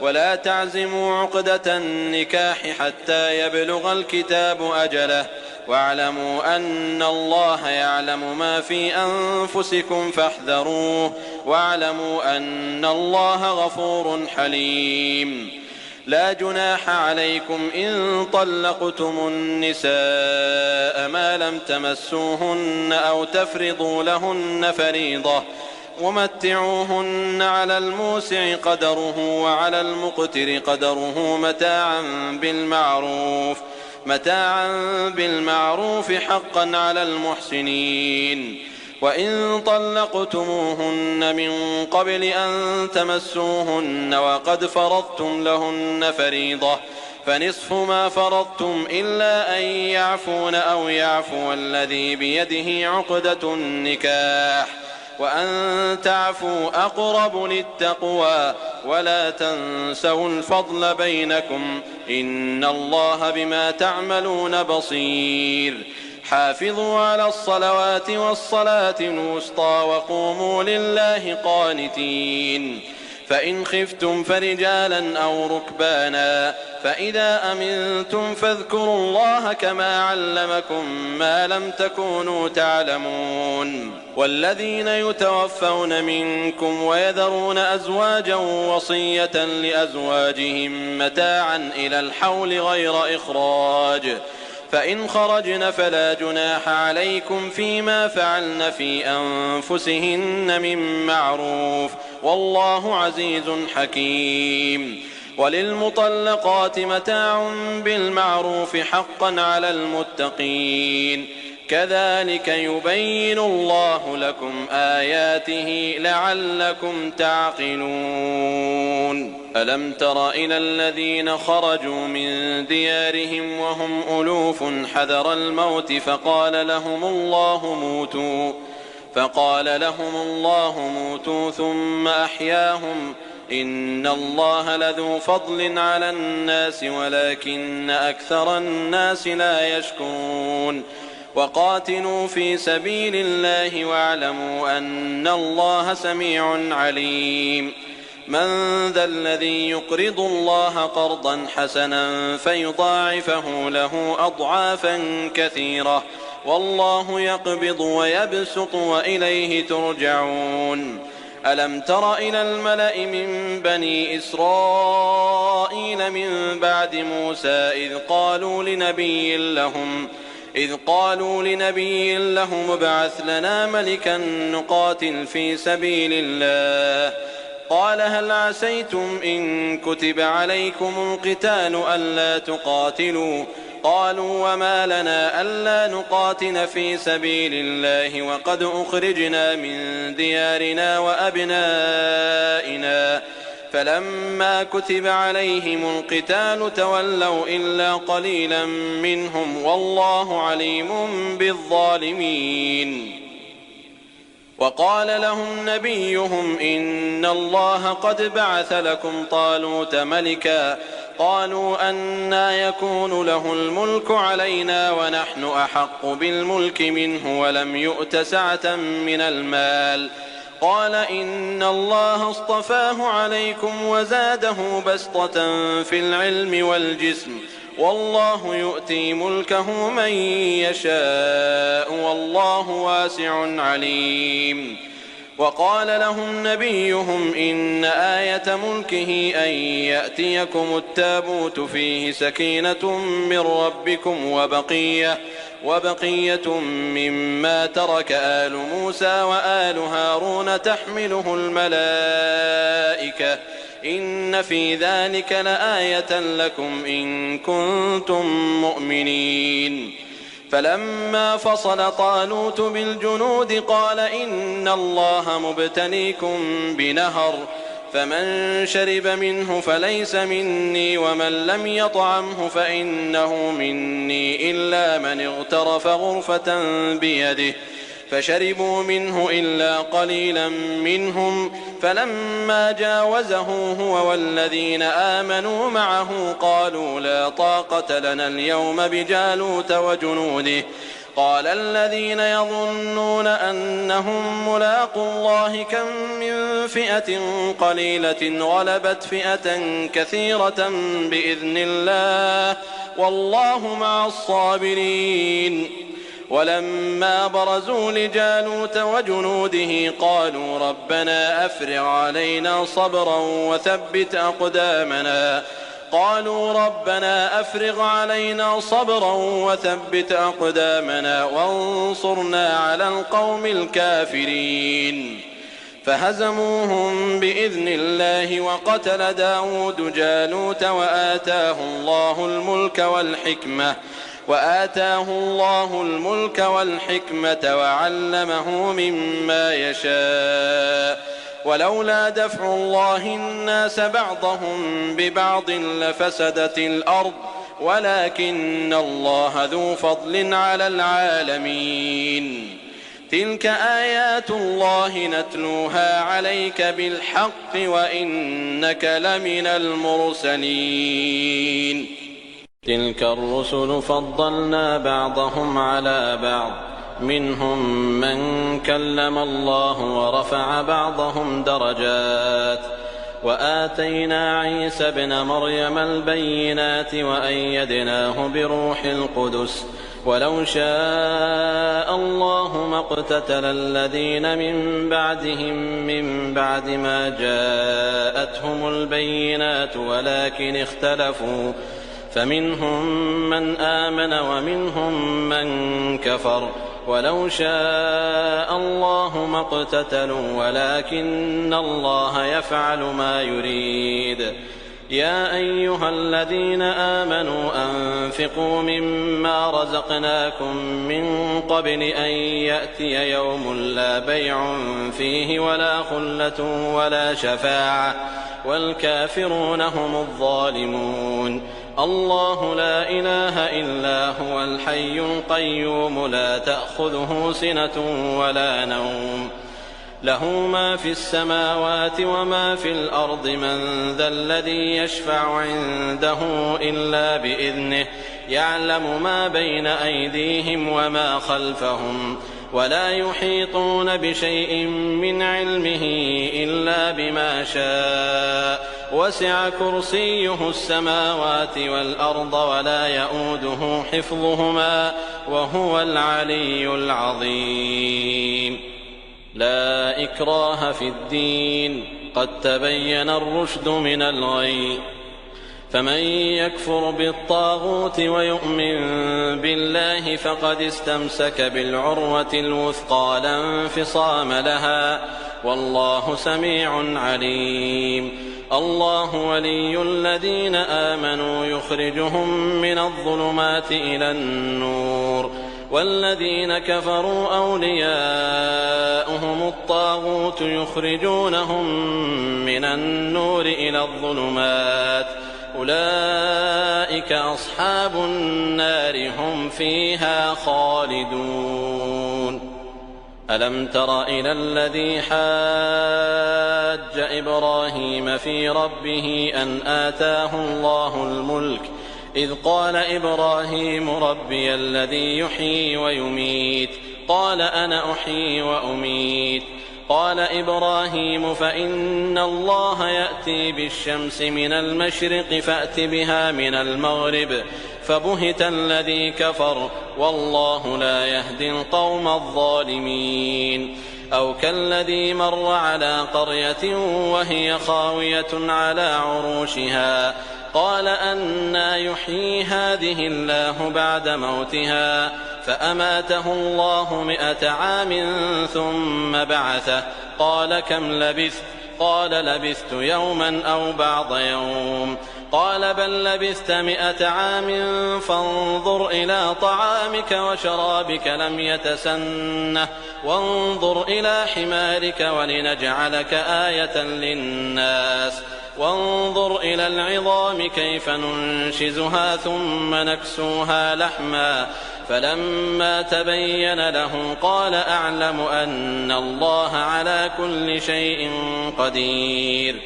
ولا تعزموا عقدة النكاح حتى يبلغ الكتاب أجله واعلموا أن الله يعلم ما في أنفسكم فاحذروه واعلموا أن الله غفور حليم. لا جناح عليكم إن طلقتم النساء ما لم تمسوهن أو تفرضوا لهن فريضة ومتعوهن على الموسع قدره وعلى المقتر قدره متاعا بالمعروف حقا على المحسنين. وإن طلقتموهن من قبل أن تمسوهن وقد فرضتم لهن فريضة فنصف ما فرضتم إلا أن يعفون أو يعفو الذي بيده عقدة النكاح وأن تعفوا أقرب للتقوى ولا تنسوا الفضل بينكم إن الله بما تعملون بصير. حافظوا على الصلوات والصلاة الوسطى وقوموا لله قانتين. فإن خفتم فرجالا أو ركبانا فإذا أمنتم فاذكروا الله كما علمكم ما لم تكونوا تعلمون. والذين يتوفون منكم ويذرون أزواجا وصية لأزواجهم متاعا إلى الحول غير إخراج فإن خرجن فلا جناح عليكم فيما فعلن في أنفسهن من معروف والله عزيز حكيم. وللمطلقات متاع بالمعروف حقا على المتقين كذلك يبين الله لكم آياته لعلكم تعقلون. ألم تر إلى الذين خرجوا من ديارهم وهم ألوف حذر الموت فقال لهم الله موتوا فقال لهم الله موتوا ثم أحياهم إن الله لذو فضل على الناس ولكن أكثر الناس لا يشكرون وقاتلوا في سبيل الله واعلموا أن الله سميع عليم من ذا الذي يقرض الله قرضا حسنا فيضاعفه له أضعافا كثيرة والله يقبض ويبسط وإليه ترجعون ألم تر إلى الملأ من بني إسرائيل من بعد موسى إذ قالوا لنبي لهم ابعث لنا ملكا نقاتل في سبيل الله قال هل عسيتم إن كتب عليكم القتال ألا تقاتلوا قالوا وما لنا ألا نقاتل في سبيل الله وقد أخرجنا من ديارنا وأبنائنا فلما كتب عليهم القتال تولوا إلا قليلا منهم والله عليم بالظالمين وقال لهم نبيهم إن الله قد بعث لكم طالوت ملكا قالوا أنى يكون له الملك علينا ونحن أحق بالملك منه ولم يؤت سعة من المال قال إن الله اصطفاه عليكم وزاده بسطة في العلم والجسم والله يؤتي ملكه من يشاء والله واسع عليم وقال لهم نبيهم إن آية ملكه أن يأتيكم التابوت فيه سكينة من ربكم وبقية مما ترك آل موسى وآل هارون تحمله الملائكة إن في ذلك لآية لكم إن كنتم مؤمنين فلما فصل طالوت بالجنود قال إن الله مبتليكم بنهر فمن شرب منه فليس مني ومن لم يطعمه فإنه مني إلا من اغترف غرفة بيده فشربوا منه إلا قليلا منهم فلما جاوزه هو والذين آمنوا معه قالوا لا طاقة لنا اليوم بجالوت وجنوده قال الذين يظنون أنهم ملاقو الله كم من فئة قليلة غلبت فئة كثيرة بإذن الله والله مع الصابرين ولما برزوا لجالوت وجنوده قالوا ربنا أفرغ علينا صبرا وثبت أقدامنا وانصرنا على القوم الكافرين فهزموهم بإذن الله وقتل داود جالوت وآتاه الله الملك والحكمة وعلمه مما يشاء ولولا دفع الله الناس بعضهم ببعض لفسدت الأرض ولكن الله ذو فضل على العالمين تلك آيات الله نتلوها عليك بالحق وإنك لمن المرسلين تلك الرسل فضلنا بعضهم على بعض منهم من كلم الله ورفع بعضهم درجات وآتينا عيسى ابن مريم البينات وأيدناه بروح القدس ولو شاء الله ما اقتتل الذين من بعدهم من بعد ما جاءتهم البينات ولكن اختلفوا فمنهم من آمن ومنهم من كفر ولو شاء الله ما اقتتلوا ولكن الله يفعل ما يريد يا أيها الذين آمنوا أنفقوا مما رزقناكم من قبل أن يأتي يوم لا بيع فيه ولا خلة ولا شفاعة والكافرون هم الظالمون الله لا إله إلا هو الحي القيوم لا تأخذه سنة ولا نوم له ما في السماوات وما في الأرض من ذا الذي يشفع عنده إلا بإذنه يعلم ما بين أيديهم وما خلفهم ولا يحيطون بشيء من علمه إلا بما شاء وسع كرسيه السماوات والأرض ولا يئوده حفظهما وهو العلي العظيم لا إكراه في الدين قد تبين الرشد من الغي فمن يكفر بالطاغوت ويؤمن بالله فقد استمسك بالعروة الوثقى لا انفصام لها والله سميع عليم الله ولي الذين آمنوا يخرجهم من الظلمات إلى النور والذين كفروا أولياؤهم الطاغوت يخرجونهم من النور إلى الظلمات أولئك أصحاب النار هم فيها خالدون ألم تر إلى الذي حاج إبراهيم في ربه أن آتاه الله الملك إذ قال إبراهيم ربي الذي يحيي ويميت قال أنا أحيي وأميت قال إبراهيم فإن الله يأتي بالشمس من المشرق فأت بها من المغرب فبهت الذي كفر والله لا يهدي القوم الظالمين أو كالذي مر على قرية وهي خاوية على عروشها قال أنى يحيي هذه الله بعد موتها فأماته الله 100 عام ثم بعثه قال كم لبثت قال لبثت يوما أو بعض يوم قال بل لبثت 100 عام فانظر إلى طعامك وشرابك لم يتسنه وانظر إلى حمارك ولنجعلك آية للناس وانظر إلى العظام كيف ننشزها ثم نكسوها لحما فلما تبين له قال أعلم أن الله على كل شيء قدير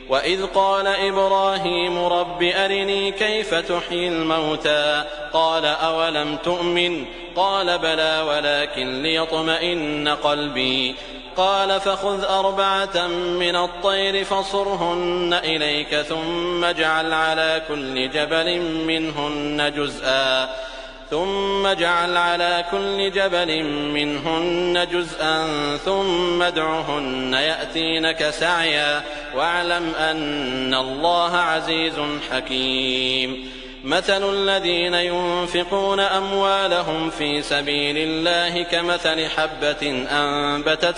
وإذ قال إبراهيم رب أرني كيف تحيي الموتى قال أولم تؤمن قال بلى ولكن ليطمئن قلبي قال فخذ 4 من الطير فصرهن إليك ثم اجعل على كل جبل منهن جزءا ثم ادعهن يأتينك سعيا واعلم أن الله عزيز حكيم مثل الذين ينفقون أموالهم في سبيل الله كمثل حبة أنبتت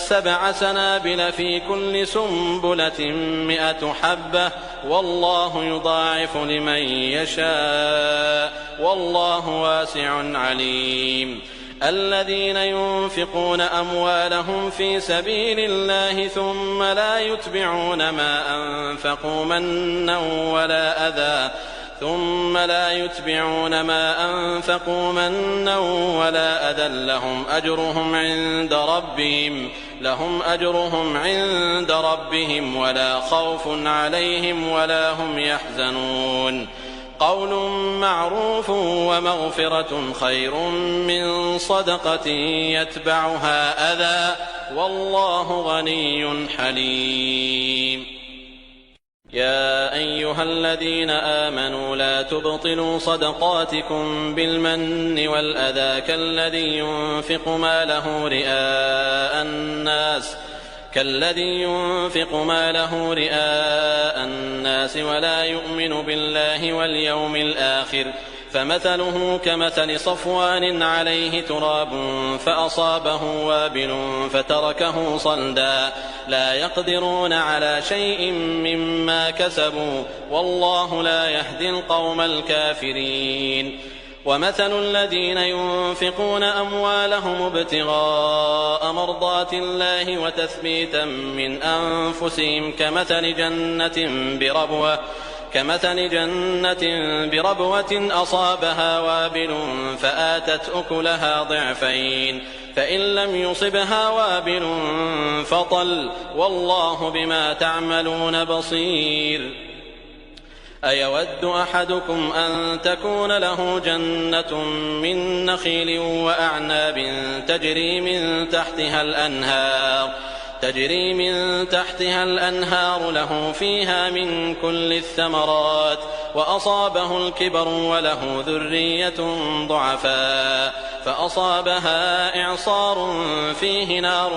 7 سنابل في كل سنبلة 100 حبة والله يضاعف لمن يشاء والله واسع عليم الذين ينفقون أموالهم في سبيل الله ثم لا يتبعون ما أنفقوا منا ولا أذى لهم أجرهم عند ربهم ولا خوف عليهم ولا هم يحزنون قول معروف ومغفرة خير من صدقة يتبعها أذى والله غني حليم يا أيها الذين آمنوا لا تبطلوا صدقاتكم بالمن والأذى كالذي ينفق ماله رئاء الناس ولا يؤمن بالله واليوم الآخر فمثله كمثل صفوان عليه تراب فأصابه وابل فتركه صلدا لا يقدرون على شيء مما كسبوا والله لا يهدي القوم الكافرين ومثل الذين ينفقون أموالهم ابتغاء مرضات الله وتثبيتا من أنفسهم كمثل جنة بربوة أصابها وابل فآتت أكلها ضعفين فإن لم يصبها وابل فطل والله بما تعملون بصير. أيود أحدكم أن تكون له جنة من نخيل وأعناب تجري من تحتها الأنهار له فيها من كل الثمرات وأصابه الكبر وله ذرية ضعفاء فأصابها إعصار فيه نار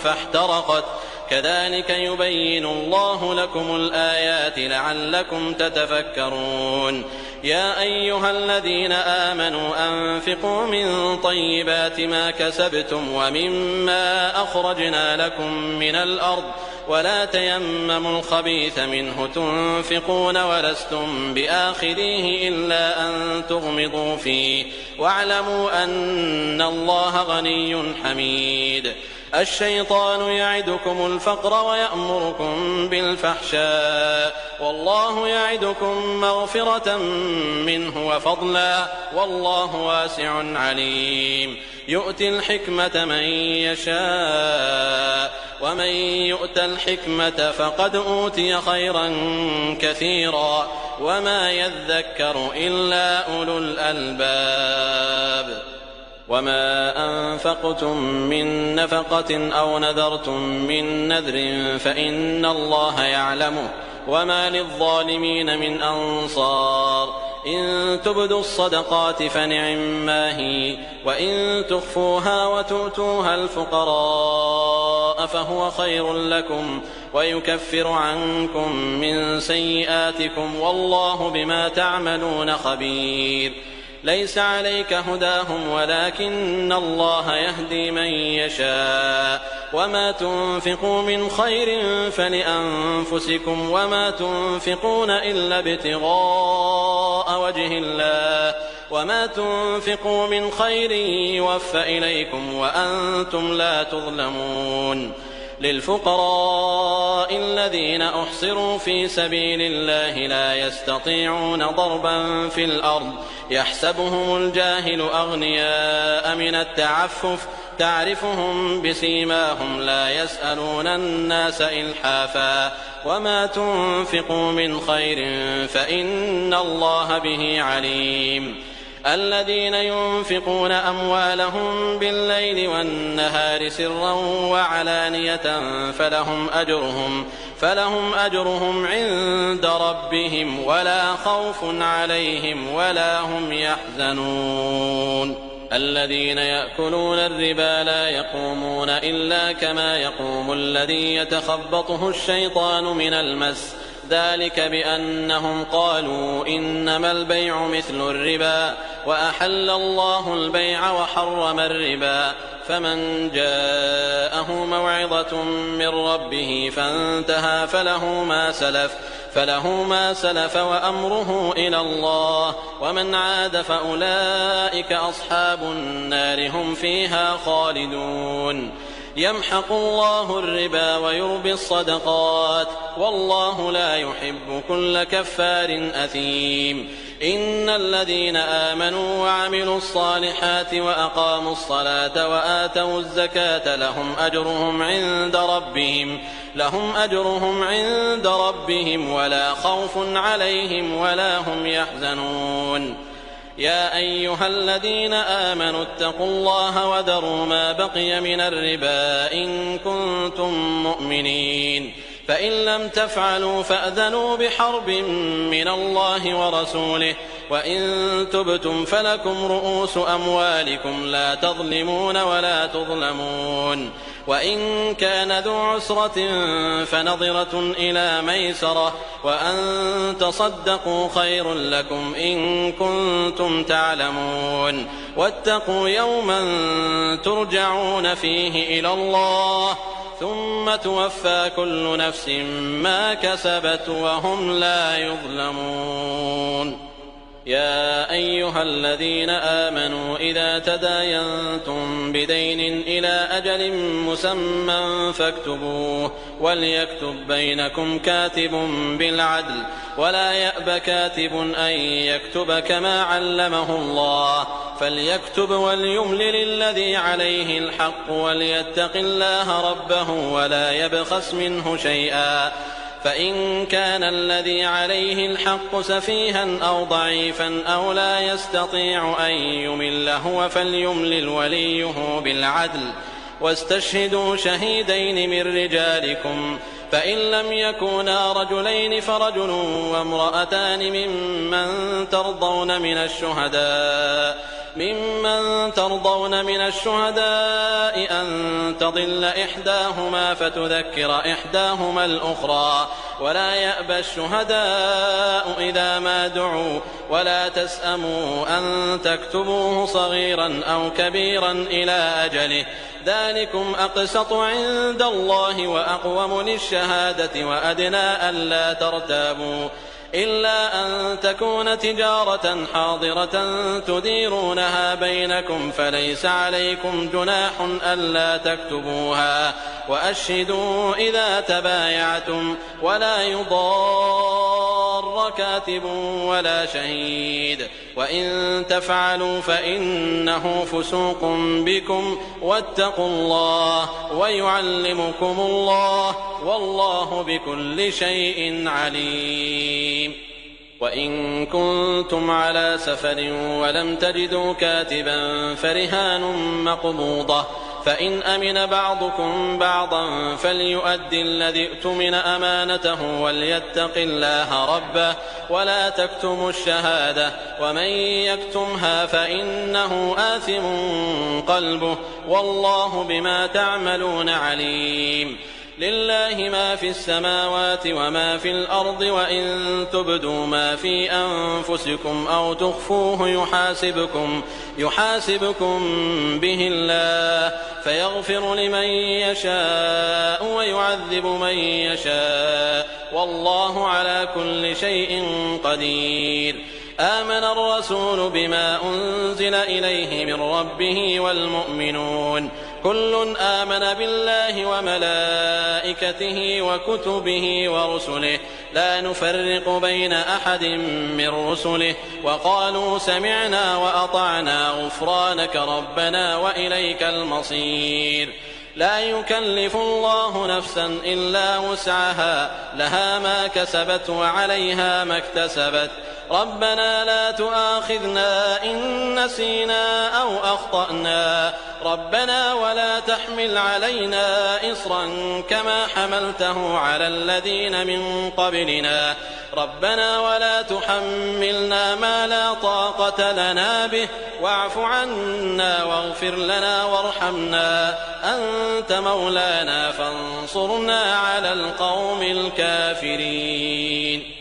فاحترقت كذلك يبين الله لكم الآيات لعلكم تتفكرون. يا أيها الذين آمنوا أنفقوا من طيبات ما كسبتم ومما أخرجنا لكم من الأرض ولا تيمموا الخبيث منه تنفقون ولستم بآخذيه إلا أن تغمضوا فيه واعلموا أن الله غني حميد. الشيطان يعدكم الفقر ويأمركم بالفحشاء والله يعدكم مغفرة منه وفضلا والله واسع عليم. يؤتي الحكمة من يشاء ومن يؤت الحكمة فقد أوتي خيرا كثيرا وما يذكر إلا أولو الألباب. وما أنفقتم من نفقة أو نذرتم من نذر فإن الله يعلمه وما للظالمين من أنصار. إن تبدوا الصدقات فنعما هي وإن تخفوها وتؤتوها الفقراء فهو خير لكم ويكفر عنكم من سيئاتكم والله بما تعملون خبير. ليس عليك هداهم ولكن الله يهدي من يشاء وما تنفقوا من خير فلأنفسكم وما تنفقون إلا ابتغاء وجه الله وما تنفقوا من خير يوفى إليكم وأنتم لا تظلمون. للفقراء الذين أحصروا في سبيل الله لا يستطيعون ضربا في الأرض يحسبهم الجاهل أغنياء من التعفف تعرفهم بسيماهم لا يسألون الناس إلحافا وما تنفقوا من خير فإن الله به عليم. الذين ينفقون أموالهم بالليل والنهار سرا وعلانية فلهم أجرهم عند ربهم ولا خوف عليهم ولا هم يحزنون. الذين يأكلون الربا لا يقومون إلا كما يقوم الذي يتخبطه الشيطان من المس ذلك بأنهم قالوا إنما البيع مثل الربا وأحل الله البيع وحرم الربا فمن جاءه موعظة من ربه فانتهى فله ما سلف وأمره إلى الله ومن عاد فأولئك أصحاب النار هم فيها خالدون. يمحق الله الربا ويربي الصدقات والله لا يحب كل كفار أثيم. إن الذين آمنوا وعملوا الصالحات وأقاموا الصلاة وآتوا الزكاة لهم أجرهم عند ربهم ولا خوف عليهم ولا هم يحزنون. يا أيها الذين آمنوا اتقوا الله وذروا ما بقي من الربا إن كنتم مؤمنين فإن لم تفعلوا فأذنوا بحرب من الله ورسوله وإن تبتم فلكم رؤوس أموالكم لا تظلمون ولا تظلمون. وإن كان ذو عسرة فنظرة إلى ميسرة وأن تصدقوا خير لكم إن كنتم تعلمون. واتقوا يوما ترجعون فيه إلى الله ثم توفى كل نفس ما كسبت وهم لا يظلمون. يا أيها الذين آمنوا إذا تداينتم بدين إلى أجل مسمى فاكتبوه وليكتب بينكم كاتب بالعدل ولا يأب كاتب أن يكتب كما علمه الله فليكتب وليملل الذي عليه الحق وليتق الله ربه ولا يبخس منه شيئا فإن كان الذي عليه الحق سفيها أو ضعيفا أو لا يستطيع أن يمل هو فليملل وليه بالعدل واستشهدوا شهيدين من رجالكم فإن لم يكونا رجلين فرجل وامرأتان ممن ترضون من الشهداء أن تضل إحداهما فتذكر إحداهما الأخرى ولا يأبى الشهداء إذا ما دعوا ولا تسأموا أن تكتبوه صغيرا أو كبيرا إلى أجله ذلكم أقسط عند الله وأقوم للشهادة وأدنى ألا ترتابوا إلا أن تكون تجارة حاضرة تديرونها بينكم فليس عليكم جناح ألا تكتبوها وأشهدوا إذا تبايعتم ولا يضار كاتب ولا شهيد وإن تفعلوا فإنه فسوق بكم واتقوا الله ويعلمكم الله والله بكل شيء عليم. وإن كنتم على سفر ولم تجدوا كاتبا فرهان مقبوضة فإن أمن بعضكم بعضا فليؤد الذي اؤتمن أمانته وليتق الله ربه ولا تكتموا الشهادة ومن يكتمها فإنه آثم قلبه والله بما تعملون عليم. لله ما في السماوات وما في الأرض وإن تبدوا ما في أنفسكم أو تخفوه يحاسبكم به الله فيغفر لمن يشاء ويعذب من يشاء والله على كل شيء قدير. آمن الرسول بما أنزل إليه من ربه والمؤمنون كل آمن بالله وملائكته وكتبه ورسله لا نفرق بين أحد من رسله وقالوا سمعنا وأطعنا غفرانك ربنا وإليك المصير. لا يكلف الله نفسا إلا وسعها لها ما كسبت وعليها ما اكتسبت ربنا لا تؤاخذنا إن نسينا أو أخطأنا ربنا ولا تحمل علينا إصرا كما حملته على الذين من قبلنا ربنا ولا تحملنا ما لا طاقة لنا به واعف عنا واغفر لنا وارحمنا أنت مولانا فانصرنا على القوم الكافرين.